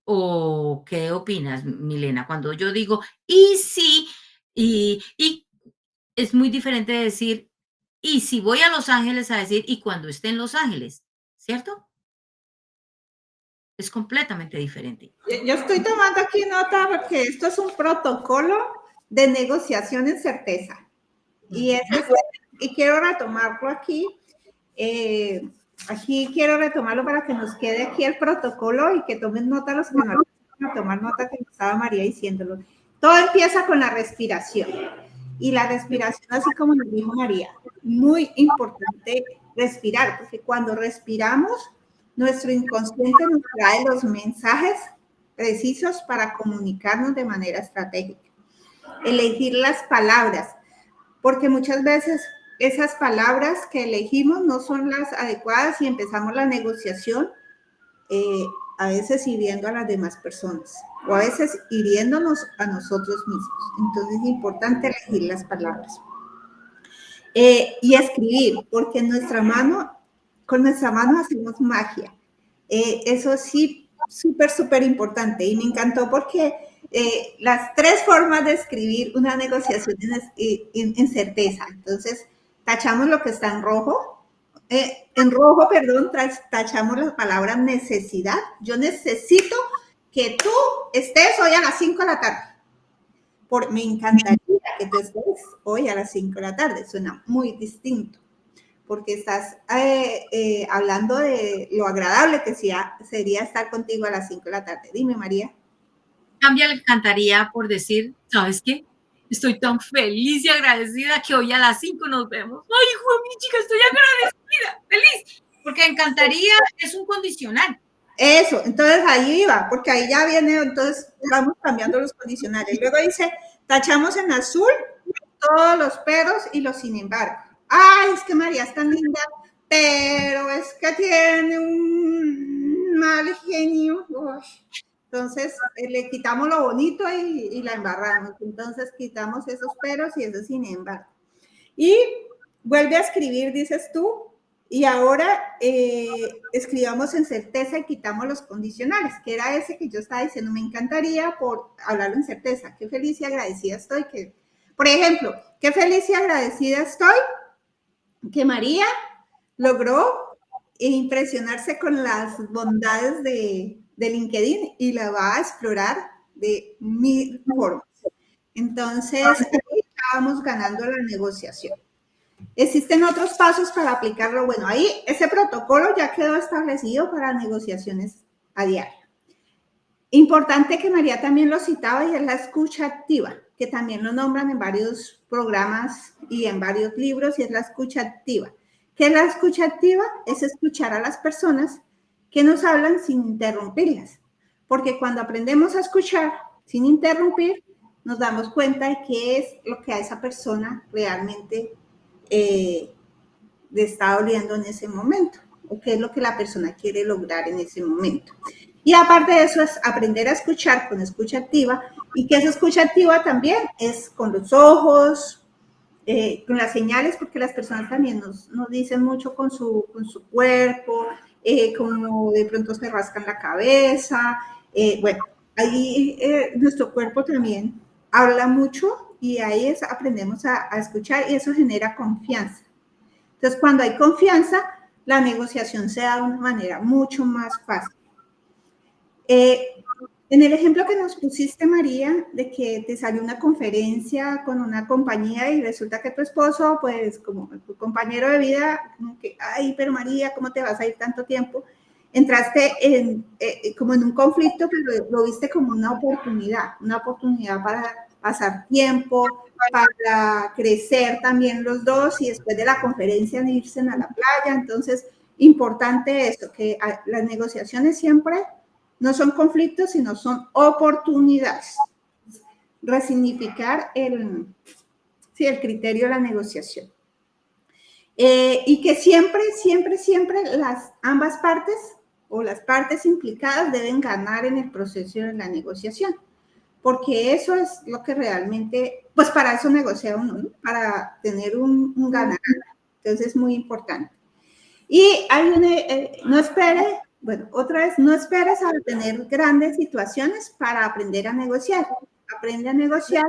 ¿O qué opinas, Milena? Cuando yo digo, y si, y es muy diferente de decir, y si voy a Los Ángeles a decir, y cuando esté en Los Ángeles, ¿cierto? Es completamente diferente. Yo estoy tomando aquí nota porque esto es un protocolo de negociación en certeza. Y, y quiero retomarlo aquí. Aquí quiero retomarlo para que nos quede aquí el protocolo y que tomen nota los que no van a tomar nota, que estaba María diciéndolo. Todo empieza con la respiración. Y la respiración, así como nos dijo María, muy importante respirar, porque cuando respiramos, nuestro inconsciente nos trae los mensajes precisos para comunicarnos de manera estratégica. Elegir las palabras, porque muchas veces esas palabras que elegimos no son las adecuadas y empezamos la negociación a veces hiriendo a las demás personas o a veces hiriéndonos a nosotros mismos. Entonces es importante elegir las palabras. Y escribir, porque en nuestra mano, con nuestra mano hacemos magia. Eso sí, súper importante. Y me encantó porque las 3 formas de escribir una negociación en certeza. Entonces, tachamos lo que está en rojo, perdón, tachamos la palabra necesidad. Yo necesito que tú estés hoy a las 5 de la tarde. Me encantaría que tú estés hoy a las 5 de la tarde. Suena muy distinto, porque estás hablando de lo agradable que sería estar contigo a las 5 de la tarde. Dime, María. Cambia le encantaría por decir, ¿sabes qué? Estoy tan feliz y agradecida que hoy a las 5 nos vemos. Ay, hijo de mi chica, estoy agradecida, feliz. Porque encantaría es un condicional. Eso, entonces ahí iba, porque ahí ya viene, entonces vamos cambiando los condicionales. Y luego dice, tachamos en azul todos los peros y los sin embargo. Ay, es que María es tan linda, pero es que tiene un mal genio. Uy. Entonces le quitamos lo bonito y la embarramos. Entonces quitamos esos peros y esos sin embargo. Y vuelve a escribir, dices tú, y ahora escribamos en certeza y quitamos los condicionales, que era ese que yo estaba diciendo. Me encantaría por hablarlo en certeza. Qué feliz y agradecida estoy. Por ejemplo, qué feliz y agradecida estoy que María logró impresionarse con las bondades de LinkedIn y la va a explorar de 1000 formas. Entonces, ahí estábamos ganando la negociación. ¿Existen otros pasos para aplicarlo? Bueno, ahí ese protocolo ya quedó establecido para negociaciones a diario. Importante que María también lo citaba y es la escucha activa, que también lo nombran en varios programas y en varios libros, y es la escucha activa. ¿Qué es la escucha activa? Es escuchar a las personas que nos hablan sin interrumpirlas. Porque cuando aprendemos a escuchar sin interrumpir, nos damos cuenta de qué es lo que a esa persona realmente le está doliendo en ese momento, o qué es lo que la persona quiere lograr en ese momento. Y aparte de eso es aprender a escuchar con escucha activa, y que esa escucha activa también es con los ojos, con las señales, porque las personas también nos dicen mucho con su cuerpo, como de pronto se rascan la cabeza, bueno, ahí nuestro cuerpo también habla mucho y ahí aprendemos a escuchar y eso genera confianza. Entonces, cuando hay confianza, la negociación se da de una manera mucho más fácil. En el ejemplo que nos pusiste, María, de que te salió una conferencia con una compañía y resulta que tu esposo, pues como tu compañero de vida, como que, ay, pero María, ¿cómo te vas a ir tanto tiempo? Entraste como en un conflicto, pero lo viste como una oportunidad para pasar tiempo, para crecer también los dos y después de la conferencia irse a la playa. Entonces, importante eso, que las negociaciones siempre no son conflictos, sino son oportunidades. Resignificar el criterio de la negociación. Y que siempre, siempre, siempre ambas partes o las partes implicadas deben ganar en el proceso de la negociación. Porque eso es lo que realmente, pues para eso negocia uno, ¿no? Para tener un ganar. Entonces es muy importante. Y hay no espere, bueno, otra vez, no esperes a tener grandes situaciones para aprender a negociar. Aprende a negociar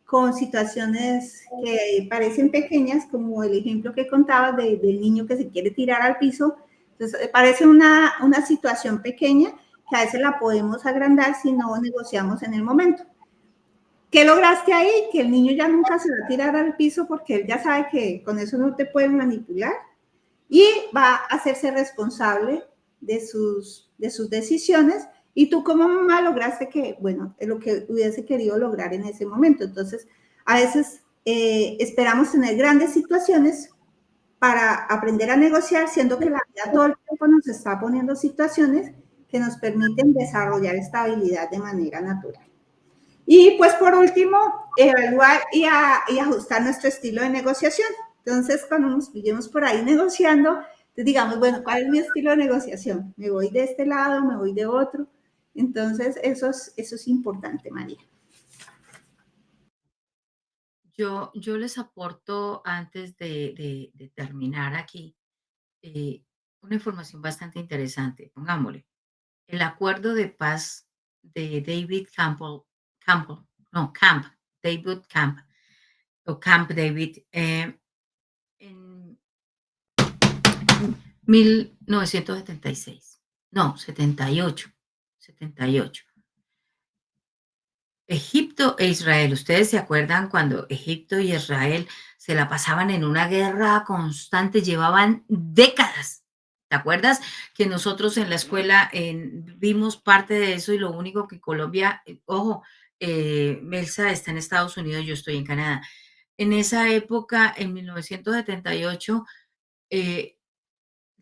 con situaciones que parecen pequeñas, como el ejemplo que contabas del niño que se quiere tirar al piso. Entonces, parece una situación pequeña que a veces la podemos agrandar si no negociamos en el momento. ¿Qué lograste ahí? Que el niño ya nunca se va a tirar al piso porque él ya sabe que con eso no te pueden manipular y va a hacerse responsable de sus decisiones y tú como mamá lograste que, bueno, es lo que hubiese querido lograr en ese momento. Entonces, a veces esperamos tener grandes situaciones para aprender a negociar, siendo que la vida todo el tiempo nos está poniendo situaciones que nos permiten desarrollar estabilidad de manera natural. Y pues por último, evaluar y ajustar nuestro estilo de negociación. Entonces, cuando nos pillemos por ahí negociando, digamos, bueno, ¿cuál es mi estilo de negociación? ¿Me voy de este lado? ¿Me voy de otro? Entonces, eso es importante, María. Yo les aporto antes de terminar aquí eh, una información bastante interesante. Pongámosle, el acuerdo de paz de David David Camp, o Camp David, en 1976, no, 78. Egipto e Israel, ¿ustedes se acuerdan cuando Egipto y Israel se la pasaban en una guerra constante? Llevaban décadas. ¿Te acuerdas que nosotros en la escuela vimos parte de eso y lo único que Colombia, ojo, Melsa está en Estados Unidos, yo estoy en Canadá. En esa época, en 1978,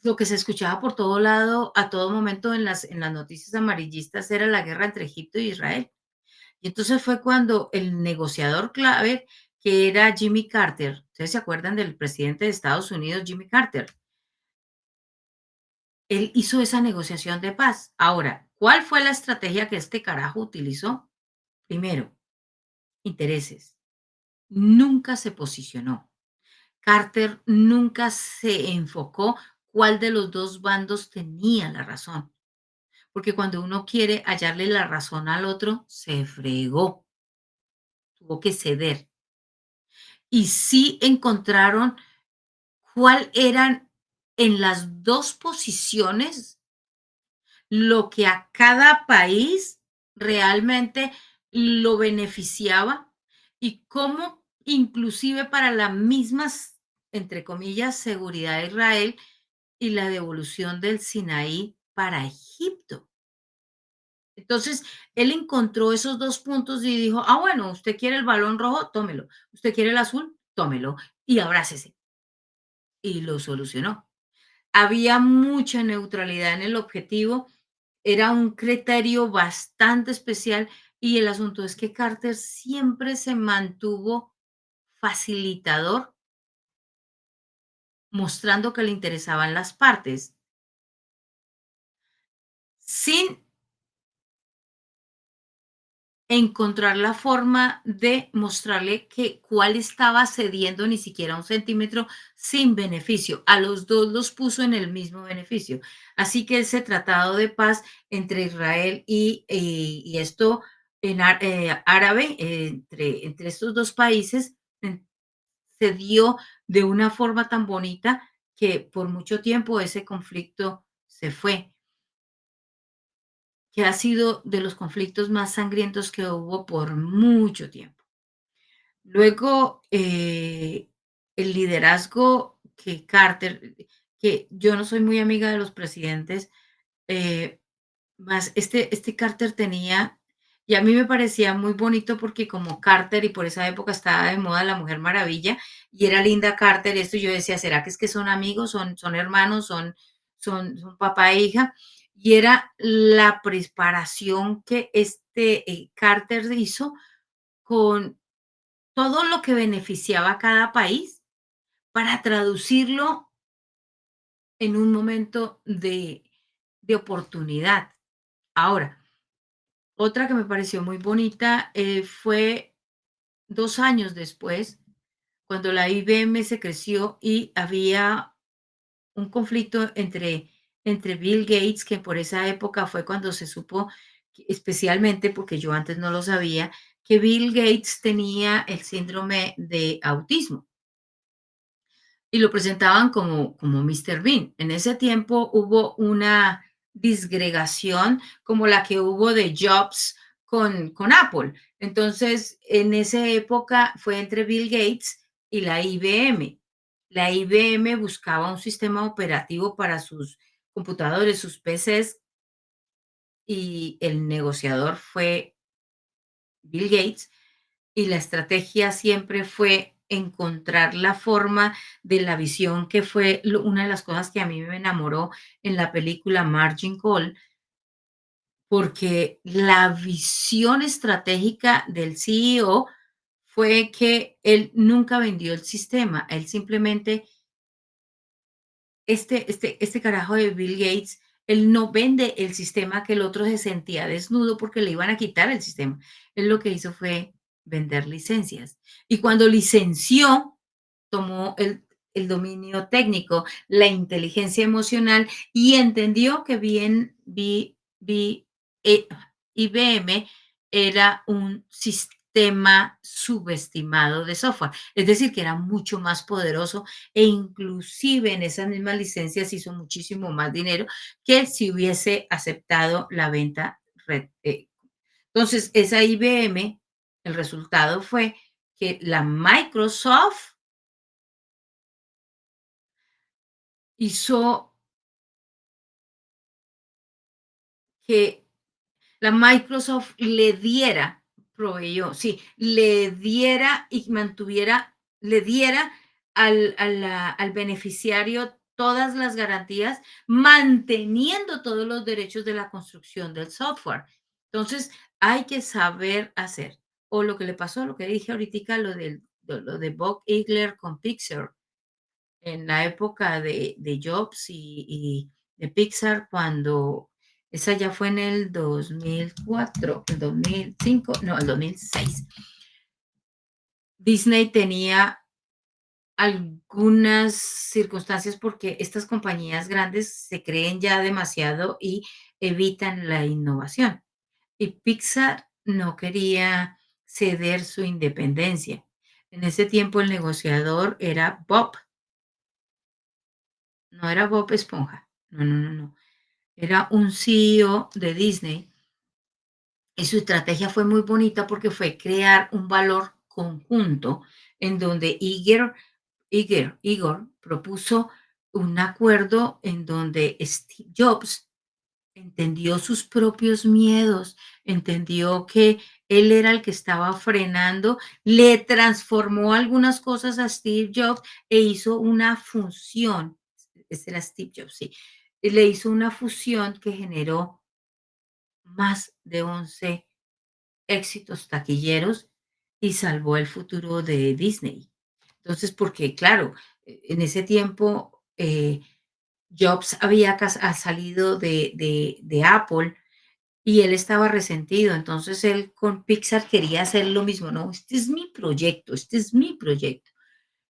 lo que se escuchaba por todo lado, a todo momento en las noticias amarillistas era la guerra entre Egipto y Israel. Y entonces fue cuando el negociador clave, que era Jimmy Carter, ¿ustedes se acuerdan del presidente de Estados Unidos, Jimmy Carter? Él hizo esa negociación de paz. Ahora, ¿cuál fue la estrategia que este carajo utilizó? Primero, intereses. Nunca se posicionó. Carter nunca se enfocó cuál de los dos bandos tenía la razón. Porque cuando uno quiere hallarle la razón al otro, se fregó, tuvo que ceder. Y sí encontraron cuál eran en las dos posiciones lo que a cada país realmente lo beneficiaba y cómo inclusive para la misma, entre comillas, seguridad de Israel y la devolución del Sinaí para Egipto. Entonces, él encontró esos 2 puntos y dijo: "Ah, bueno, usted quiere el balón rojo, tómelo. Usted quiere el azul, tómelo y abrácese", y lo solucionó. Había mucha neutralidad en el objetivo, era un criterio bastante especial, y el asunto es que Carter siempre se mantuvo facilitador, mostrando que le interesaban las partes, sin encontrar la forma de mostrarle que cuál estaba cediendo ni siquiera un centímetro sin beneficio. A los dos los puso en el mismo beneficio. Así que ese tratado de paz entre Israel y esto árabe, entre estos dos países, se dio de una forma tan bonita que por mucho tiempo ese conflicto se fue, que ha sido de los conflictos más sangrientos que hubo por mucho tiempo. Luego, el liderazgo que Carter, que yo no soy muy amiga de los presidentes, eh, más este Carter tenía, y a mí me parecía muy bonito porque como Carter, y por esa época estaba de moda la Mujer Maravilla, y era Linda Carter, esto yo decía, ¿será que es que son amigos, son hermanos, son papá e hija? Y era la preparación que Carter hizo con todo lo que beneficiaba a cada país para traducirlo en un momento de oportunidad. Ahora, otra que me pareció muy bonita fue 2 años después, cuando la IBM se creció y había un conflicto entre Bill Gates, que por esa época fue cuando se supo, especialmente porque yo antes no lo sabía, que Bill Gates tenía el síndrome de autismo. Y lo presentaban como Mr. Bean. En ese tiempo hubo una disgregación como la que hubo de Jobs con Apple. Entonces, en esa época fue entre Bill Gates y la IBM. La IBM buscaba un sistema operativo para sus computadores, sus PCs, y el negociador fue Bill Gates, y la estrategia siempre fue encontrar la forma de la visión, que fue una de las cosas que a mí me enamoró en la película Margin Call, porque la visión estratégica del CEO fue que él nunca vendió el sistema, él simplemente, este carajo de Bill Gates, él no vende el sistema, que el otro se sentía desnudo porque le iban a quitar el sistema. Él lo que hizo fue vender licencias. Y cuando licenció, tomó el dominio técnico, la inteligencia emocional, y entendió que bien eh, IBM era un sistema subestimado de software, es decir, que era mucho más poderoso, e inclusive en esas mismas licencias hizo muchísimo más dinero que si hubiese aceptado la venta red. Entonces, esa IBM, el resultado fue que la Microsoft hizo que la Microsoft le diera, proveyó, sí, le diera y mantuviera, le diera al beneficiario todas las garantías, manteniendo todos los derechos de la construcción del software. Entonces, hay que saber hacer. O lo que le pasó, lo que dije ahorita, lo de Bob Iger con Pixar en la época de Jobs y de Pixar, cuando esa ya fue en el 2004, el 2005, no, el 2006. Disney tenía algunas circunstancias porque estas compañías grandes se creen ya demasiado y evitan la innovación. Y Pixar no quería ceder su independencia. En ese tiempo el negociador era Bob, no era Bob Esponja, no, no, no, no. Era un CEO de Disney, y su estrategia fue muy bonita porque fue crear un valor conjunto en donde Igor propuso un acuerdo en donde Steve Jobs entendió sus propios miedos, entendió que él era el que estaba frenando, le transformó algunas cosas a Steve Jobs e hizo una función, ese era Steve Jobs, sí, le hizo una fusión que generó más de 11 éxitos taquilleros y salvó el futuro de Disney. Entonces, porque claro, en ese tiempo Jobs había salido de Apple y él estaba resentido. Entonces él con Pixar quería hacer lo mismo. No, este es mi proyecto, este es mi proyecto.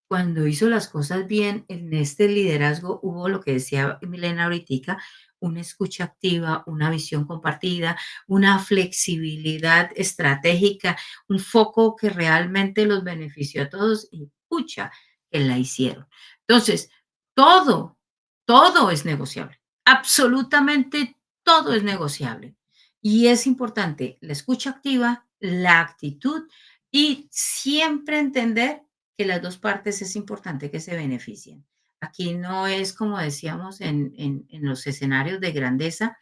Cuando hizo las cosas bien en este liderazgo, hubo lo que decía Milena ahorita, una escucha activa, una visión compartida, una flexibilidad estratégica, un foco que realmente los benefició a todos y pucha, que la hicieron. Entonces, todo, todo es negociable, absolutamente todo es negociable. Y es importante la escucha activa, la actitud y siempre entender que las dos partes es importante que se beneficien. Aquí no es como decíamos en los escenarios de grandeza,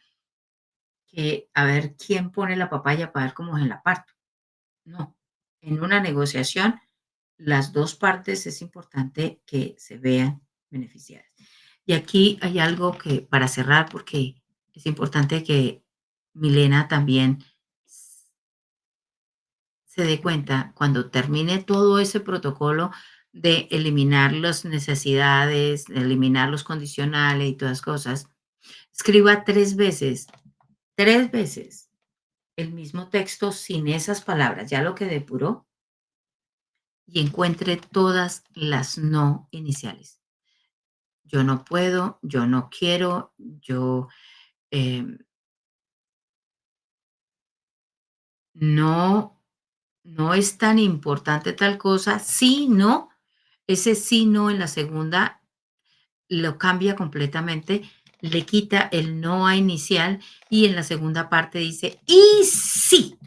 que a ver quién pone la papaya para ver cómo se la parto. No, en una negociación, las dos partes es importante que se vean beneficiadas. Y aquí hay algo que, para cerrar, porque es importante que Milena también se dé cuenta cuando termine todo ese protocolo de eliminar las necesidades, de eliminar los condicionales y todas las cosas, escriba 3 veces el mismo texto sin esas palabras, ya lo que depuró, y encuentre todas las no iniciales. Yo no puedo, yo no quiero, yo eh, no, no es tan importante tal cosa, sí, no, ese sí, no en la segunda lo cambia completamente, le quita el no a inicial y en la segunda parte dice, y sí,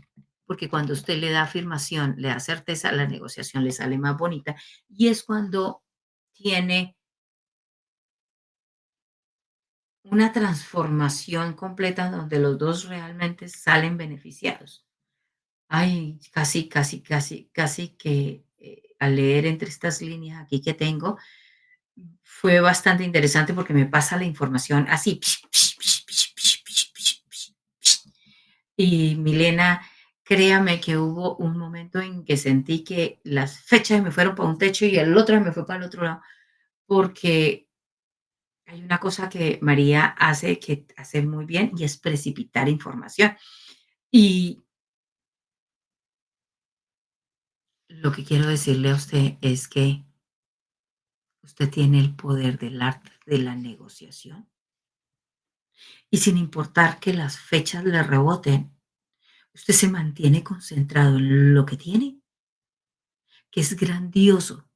porque cuando usted le da afirmación, le da certeza, la negociación le sale más bonita y es cuando tiene una transformación completa donde los dos realmente salen beneficiados. Ay, casi, casi, casi, casi que al leer entre estas líneas aquí que tengo, fue bastante interesante porque me pasa la información así. Y Milena, créame que hubo un momento en que sentí que las fechas me fueron para un techo y el otro me fue para el otro lado, porque hay una cosa que María hace que hace muy bien y es precipitar información. Y lo que quiero decirle a usted es que usted tiene el poder del arte de la negociación y sin importar que las fechas le reboten, usted se mantiene concentrado en lo que tiene, que es grandioso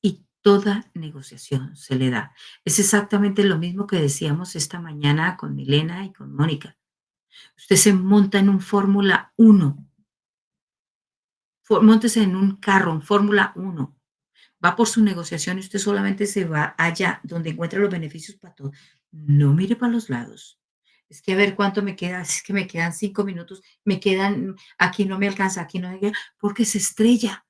y toda negociación se le da. Es exactamente lo mismo que decíamos esta mañana con Milena y con Mónica. Usted se monta en un Fórmula 1, móntese en un carro, en Fórmula 1, va por su negociación y usted solamente se va allá donde encuentra los beneficios para todo. No mire para los lados. Es que a ver cuánto me queda, es que me quedan 5 minutos, me quedan, aquí no me alcanza, aquí no me queda, porque se estrella,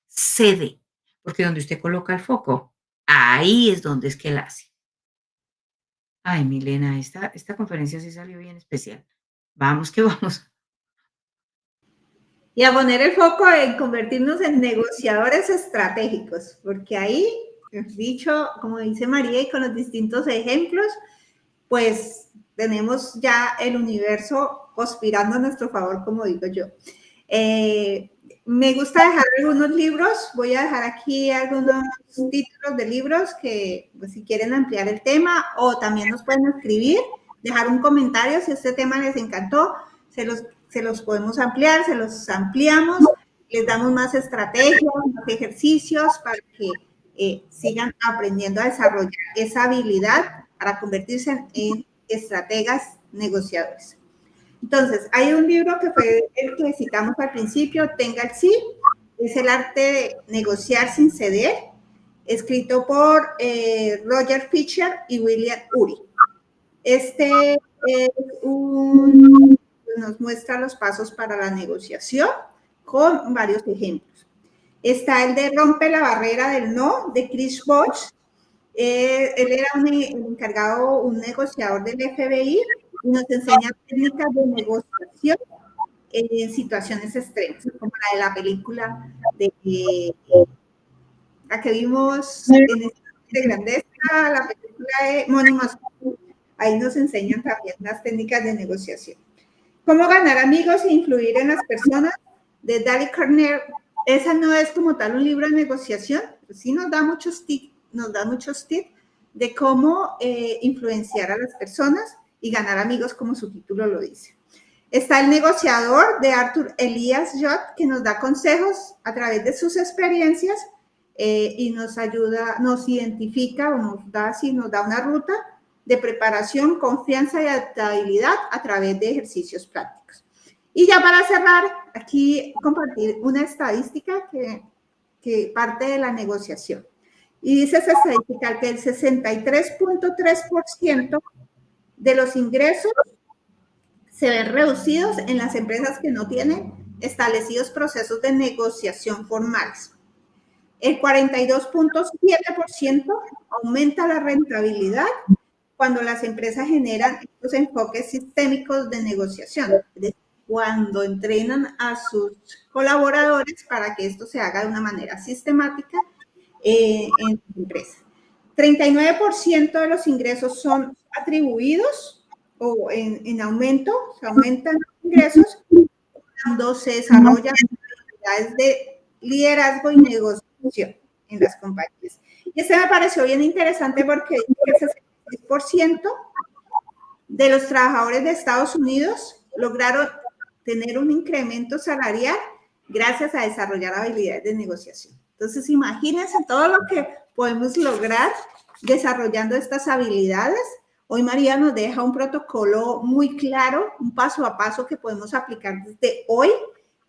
cede, porque donde usted coloca el foco, ahí es donde es que él hace. Ay, Milena, esta conferencia sí salió bien especial. Vamos que vamos. Y a poner el foco en convertirnos en negociadores estratégicos, porque ahí, dicho, como dice María, y con los distintos ejemplos, pues tenemos ya el universo conspirando a nuestro favor, como digo yo. Me gusta dejar algunos libros, voy a dejar aquí algunos títulos de libros que pues, si quieren ampliar el tema o también nos pueden escribir, dejar un comentario si este tema les encantó, se los podemos ampliar, se los ampliamos, les damos más estrategias, más ejercicios para que sigan aprendiendo a desarrollar esa habilidad para convertirse en estrategas negociadores. Entonces, hay un libro que fue el que citamos al principio, Tenga el sí, es el arte de negociar sin ceder, escrito por Roger Fisher y William Ury. Este es un, nos muestra los pasos para la negociación con varios ejemplos. Está el de Rompe la barrera del no, de Chris Bosch. Él era un encargado, un negociador del FBI y nos enseña técnicas de negociación en situaciones extremas, como la de la película de la que vimos en de Grandeza, la película de Money Must. Ahí nos enseñan también las técnicas de negociación. Cómo ganar amigos e influir en las personas, de Dale Carnegie. Esa no es como tal un libro de negociación, pero sí nos da muchos tips de cómo influenciar a las personas y ganar amigos, como su título lo dice. Está El negociador, de Arthur Elias Jott, que nos da consejos a través de sus experiencias y nos ayuda, nos identifica o nos da una ruta de preparación, confianza y adaptabilidad a través de ejercicios prácticos. Y ya para cerrar, aquí compartir una estadística que parte de la negociación. Y dice esa estadística que el 63.3% de los ingresos se ven reducidos en las empresas que no tienen establecidos procesos de negociación formales. El 42.7% aumenta la rentabilidad cuando las empresas generan estos enfoques sistémicos de negociación, es decir, cuando entrenan a sus colaboradores para que esto se haga de una manera sistemática en su empresa. 39% de los ingresos son atribuidos o en aumento, se aumentan los ingresos cuando se desarrollan habilidades de liderazgo y negociación en las compañías. Y este me pareció bien interesante porque dice que el 66% de los trabajadores de Estados Unidos lograron tener un incremento salarial gracias a desarrollar habilidades de negociación. Entonces, imagínense todo lo que podemos lograr desarrollando estas habilidades. Hoy María nos deja un protocolo muy claro, un paso a paso que podemos aplicar desde hoy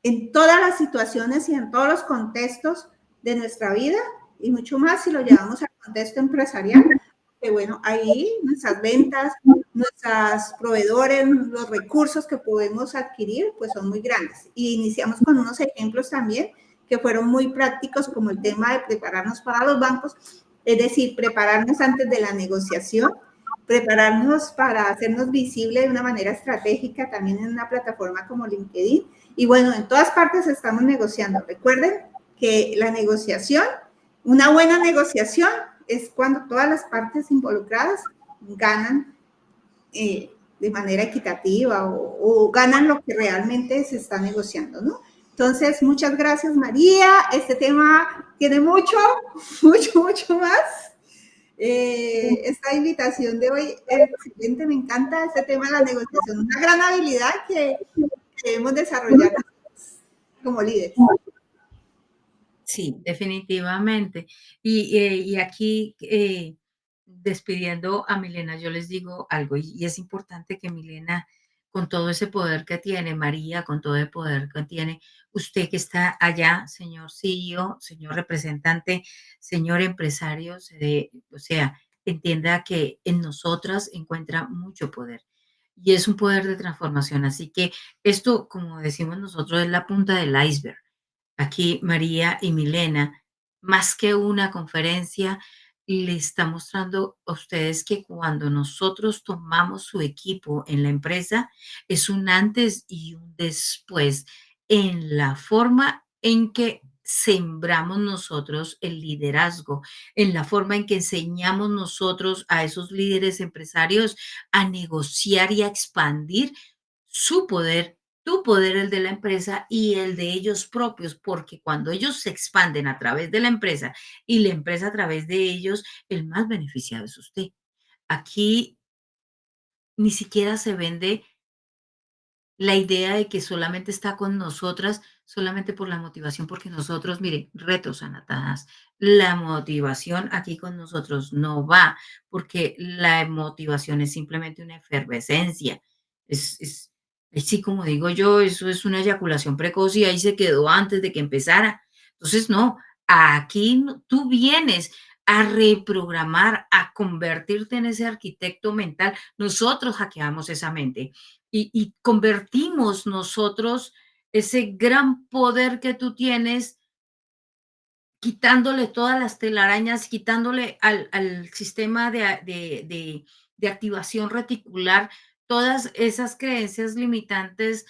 en todas las situaciones y en todos los contextos de nuestra vida y mucho más si lo llevamos al contexto empresarial, que bueno, ahí nuestras ventas, nuestros proveedores, los recursos que podemos adquirir, pues son muy grandes. Y iniciamos con unos ejemplos también que fueron muy prácticos, como el tema de prepararnos para los bancos, es decir, prepararnos antes de la negociación, prepararnos para hacernos visibles de una manera estratégica también en una plataforma como LinkedIn. Y bueno, en todas partes estamos negociando. Recuerden que la negociación, una buena negociación, es cuando todas las partes involucradas ganan de manera equitativa o ganan lo que realmente se está negociando, ¿no? Entonces, muchas gracias, María. Este tema tiene mucho, mucho, mucho más. Esta invitación de hoy es excelente, me encanta este tema de la negociación, una gran habilidad que debemos desarrollar como líderes. Sí, definitivamente. Y aquí, despidiendo a Milena, yo les digo algo, y es importante que Milena, con todo ese poder que tiene, María, con todo el poder que tiene, usted que está allá, señor CEO, señor representante, señor empresario, o sea, entienda que en nosotras encuentra mucho poder. Y es un poder de transformación. Así que esto, como decimos nosotros, es la punta del iceberg. Aquí María y Milena, más que una conferencia, le está mostrando a ustedes que cuando nosotros tomamos su equipo en la empresa, es un antes y un después en la forma en que sembramos nosotros el liderazgo, en la forma en que enseñamos nosotros a esos líderes empresarios a negociar y a expandir su poder, tu poder, el de la empresa y el de ellos propios, porque cuando ellos se expanden a través de la empresa y la empresa a través de ellos, el más beneficiado es usted. Aquí ni siquiera se vende la idea de que solamente está con nosotras, solamente por la motivación, porque nosotros, mire, retos anatadas, la motivación aquí con nosotros no va, porque la motivación es simplemente una efervescencia. Sí, como digo yo, eso es una eyaculación precoz y ahí se quedó antes de que empezara. Entonces, no, aquí tú vienes a reprogramar, a convertirte en ese arquitecto mental. Nosotros hackeamos esa mente y convertimos nosotros ese gran poder que tú tienes, quitándole todas las telarañas, quitándole al sistema de activación reticular todas esas creencias limitantes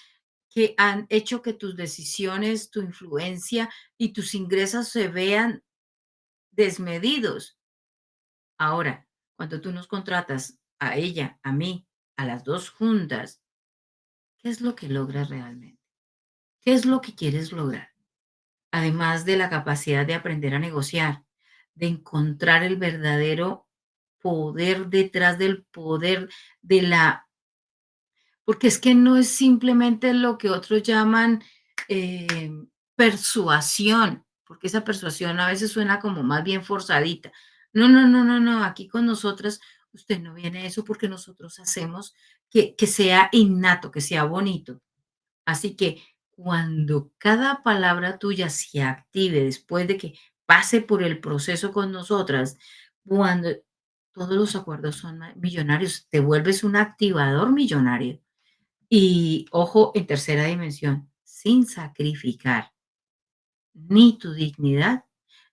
que han hecho que tus decisiones, tu influencia y tus ingresos se vean desmedidos. Ahora, cuando tú nos contratas a ella, a mí, a las 2 juntas, ¿qué es lo que logras realmente? ¿Qué es lo que quieres lograr? Además de la capacidad de aprender a negociar, de encontrar el verdadero poder detrás del poder de la porque es que no es simplemente lo que otros llaman, persuasión, porque esa persuasión a veces suena como más bien forzadita. No, no, no, no, no, aquí con nosotras usted no viene eso porque nosotros hacemos que sea innato, que sea bonito. Así que cuando cada palabra tuya se active después de que pase por el proceso con nosotras, cuando todos los acuerdos son millonarios, te vuelves un activador millonario. Y ojo, en tercera dimensión, sin sacrificar ni tu dignidad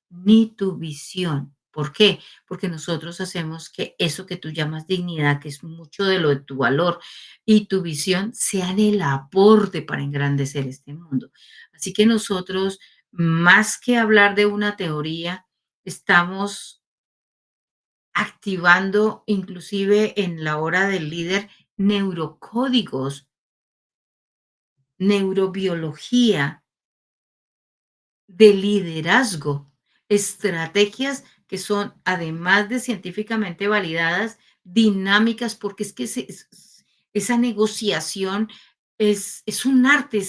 ni tu visión. ¿Por qué? Porque nosotros hacemos que eso que tú llamas dignidad, que es mucho de lo de tu valor y tu visión, sean el aporte para engrandecer este mundo. Así que nosotros, más que hablar de una teoría, estamos activando inclusive en la hora del líder neurocódigos, neurobiología de liderazgo, estrategias que son, además de científicamente validadas, dinámicas, porque es que esa negociación es un arte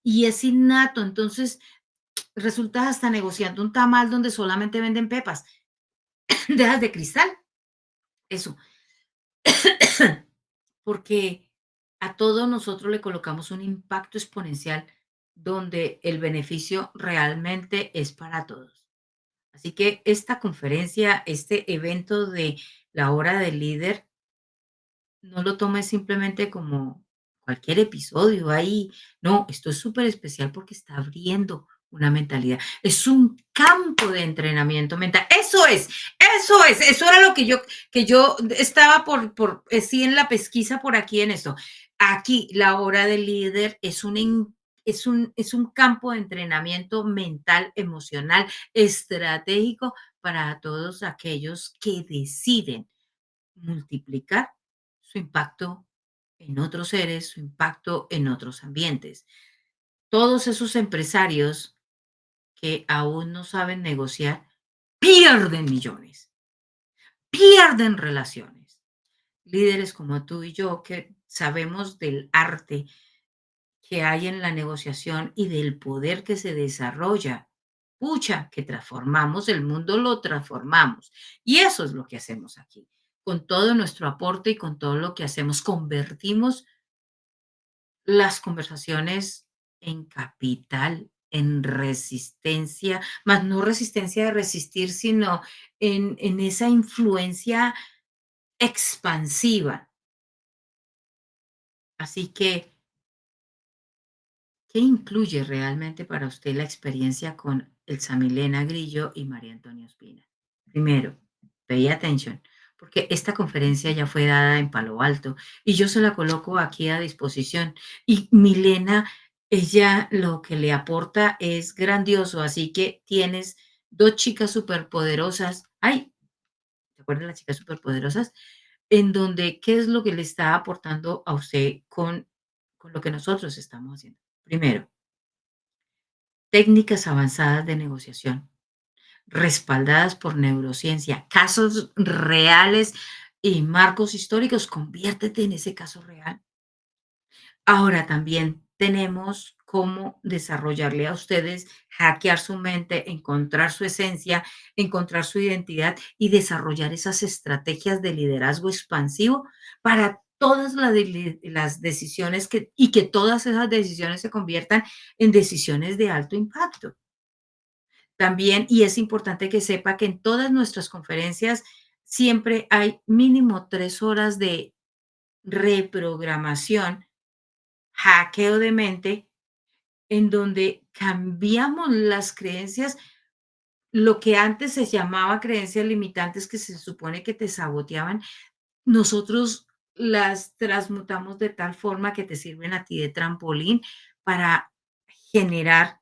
y es innato. Entonces, resultas hasta negociando un tamal donde solamente venden pepas, dejas de cristal, eso, porque a todo nosotros le colocamos un impacto exponencial donde el beneficio realmente es para todos. Así que esta conferencia, este evento de la hora del líder, no lo tomes simplemente como cualquier episodio ahí. No, esto es súper especial porque está abriendo una mentalidad. Es un campo de entrenamiento mental. Eso era lo que yo estaba sí, en la pesquisa por aquí en esto. Aquí, la hora del líder es un campo de entrenamiento mental, emocional, estratégico para todos aquellos que deciden multiplicar su impacto en otros seres, su impacto en otros ambientes. Todos esos empresarios que aún no saben negociar pierden millones, pierden relaciones. Líderes como tú y yo que sabemos del arte que hay en la negociación y del poder que se desarrolla. Pucha, que transformamos el mundo, lo transformamos. Y eso es lo que hacemos aquí. Con todo nuestro aporte y con todo lo que hacemos, convertimos las conversaciones en capital, en resistencia, más no resistencia de resistir, sino en esa influencia expansiva. Así que ¿qué incluye realmente para usted la experiencia con Elsa Milena Grillo y María Antonia Ospina? Primero, pay attention, porque esta conferencia ya fue dada en Palo Alto y yo se la coloco aquí a disposición. Y Milena, ella lo que le aporta es grandioso, así que tienes dos chicas superpoderosas. Ay, ¿te acuerdas de las chicas superpoderosas? En donde, ¿qué es lo que le está aportando a usted con lo que nosotros estamos haciendo? Primero, técnicas avanzadas de negociación, respaldadas por neurociencia, casos reales y marcos históricos. Conviértete en ese caso real. Ahora también tenemos cómo desarrollarle a ustedes, hackear su mente, encontrar su esencia, encontrar su identidad y desarrollar esas estrategias de liderazgo expansivo para todas las decisiones y que todas esas decisiones se conviertan en decisiones de alto impacto. También, y es importante que sepa que en todas nuestras conferencias siempre hay mínimo 3 horas de reprogramación, hackeo de mente, en donde cambiamos las creencias, lo que antes se llamaba creencias limitantes que se supone que te saboteaban, nosotros las transmutamos de tal forma que te sirven a ti de trampolín para generar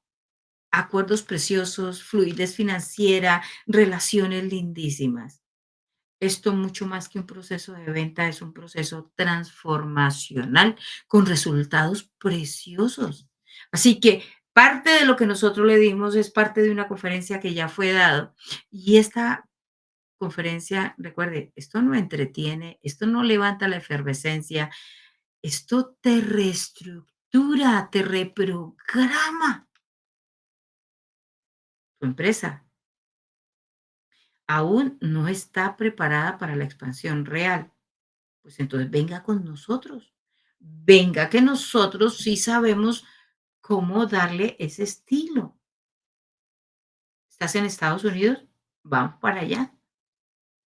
acuerdos preciosos, fluidez financiera, relaciones lindísimas. Esto mucho más que un proceso de venta, es un proceso transformacional con resultados preciosos. Así que parte de lo que nosotros le dimos es parte de una conferencia que ya fue dado. Y esta conferencia, recuerde, esto no entretiene, esto no levanta la efervescencia, esto te reestructura, te reprograma tu empresa. Aún no está preparada para la expansión real. Pues entonces venga con nosotros. Venga que nosotros sí sabemos cómo darle ese estilo. ¿Estás en Estados Unidos? Vamos para allá.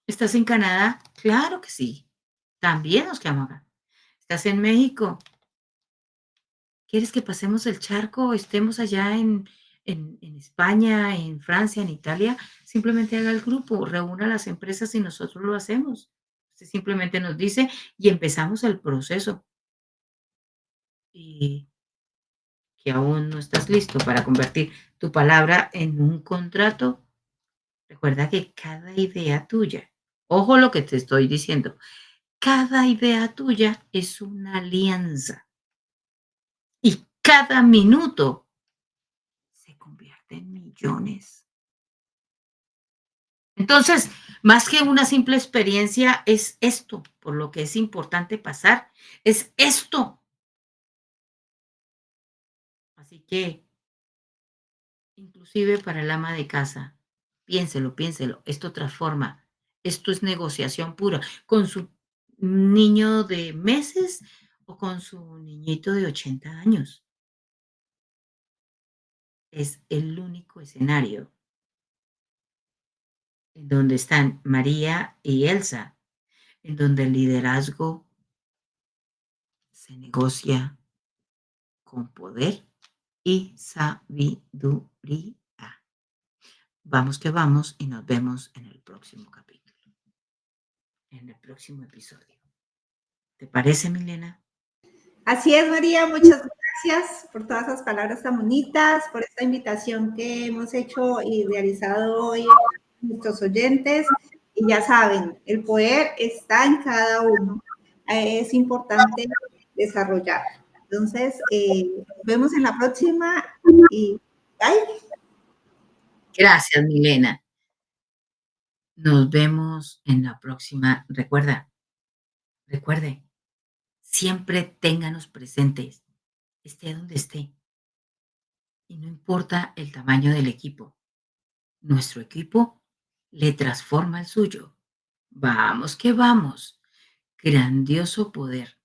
¿Estás en Canadá? Claro que sí. También nos quedamos acá. ¿Estás en México? ¿Quieres que pasemos el charco, estemos allá en España, en Francia, en Italia? Simplemente haga el grupo, reúna a las empresas y nosotros lo hacemos. Usted simplemente nos dice y empezamos el proceso. Y que aún no estás listo para convertir tu palabra en un contrato, recuerda que cada idea tuya, ojo lo que te estoy diciendo, cada idea tuya es una alianza y cada minuto se convierte en millones. Entonces, más que una simple experiencia, es esto por lo que es importante pasar, es esto. Así que, inclusive para el ama de casa, piénselo, piénselo, esto transforma, esto es negociación pura, con su niño de meses o con su niñito de 80 años. Es el único escenario en donde están María y Elsa, en donde el liderazgo se negocia con poder y sabiduría. Vamos que vamos y nos vemos en el próximo capítulo, en el próximo episodio. ¿Te parece, Milena? Así es, María, muchas gracias por todas esas palabras tan bonitas, por esta invitación que hemos hecho y realizado hoy a nuestros oyentes. Y ya saben, el poder está en cada uno. Es importante desarrollar. Entonces, nos vemos en la próxima y bye. Gracias, Milena. Nos vemos en la próxima. Recuerde, siempre ténganos presentes, esté donde esté. Y no importa el tamaño del equipo, nuestro equipo le transforma el suyo. Vamos que vamos. Grandioso poder.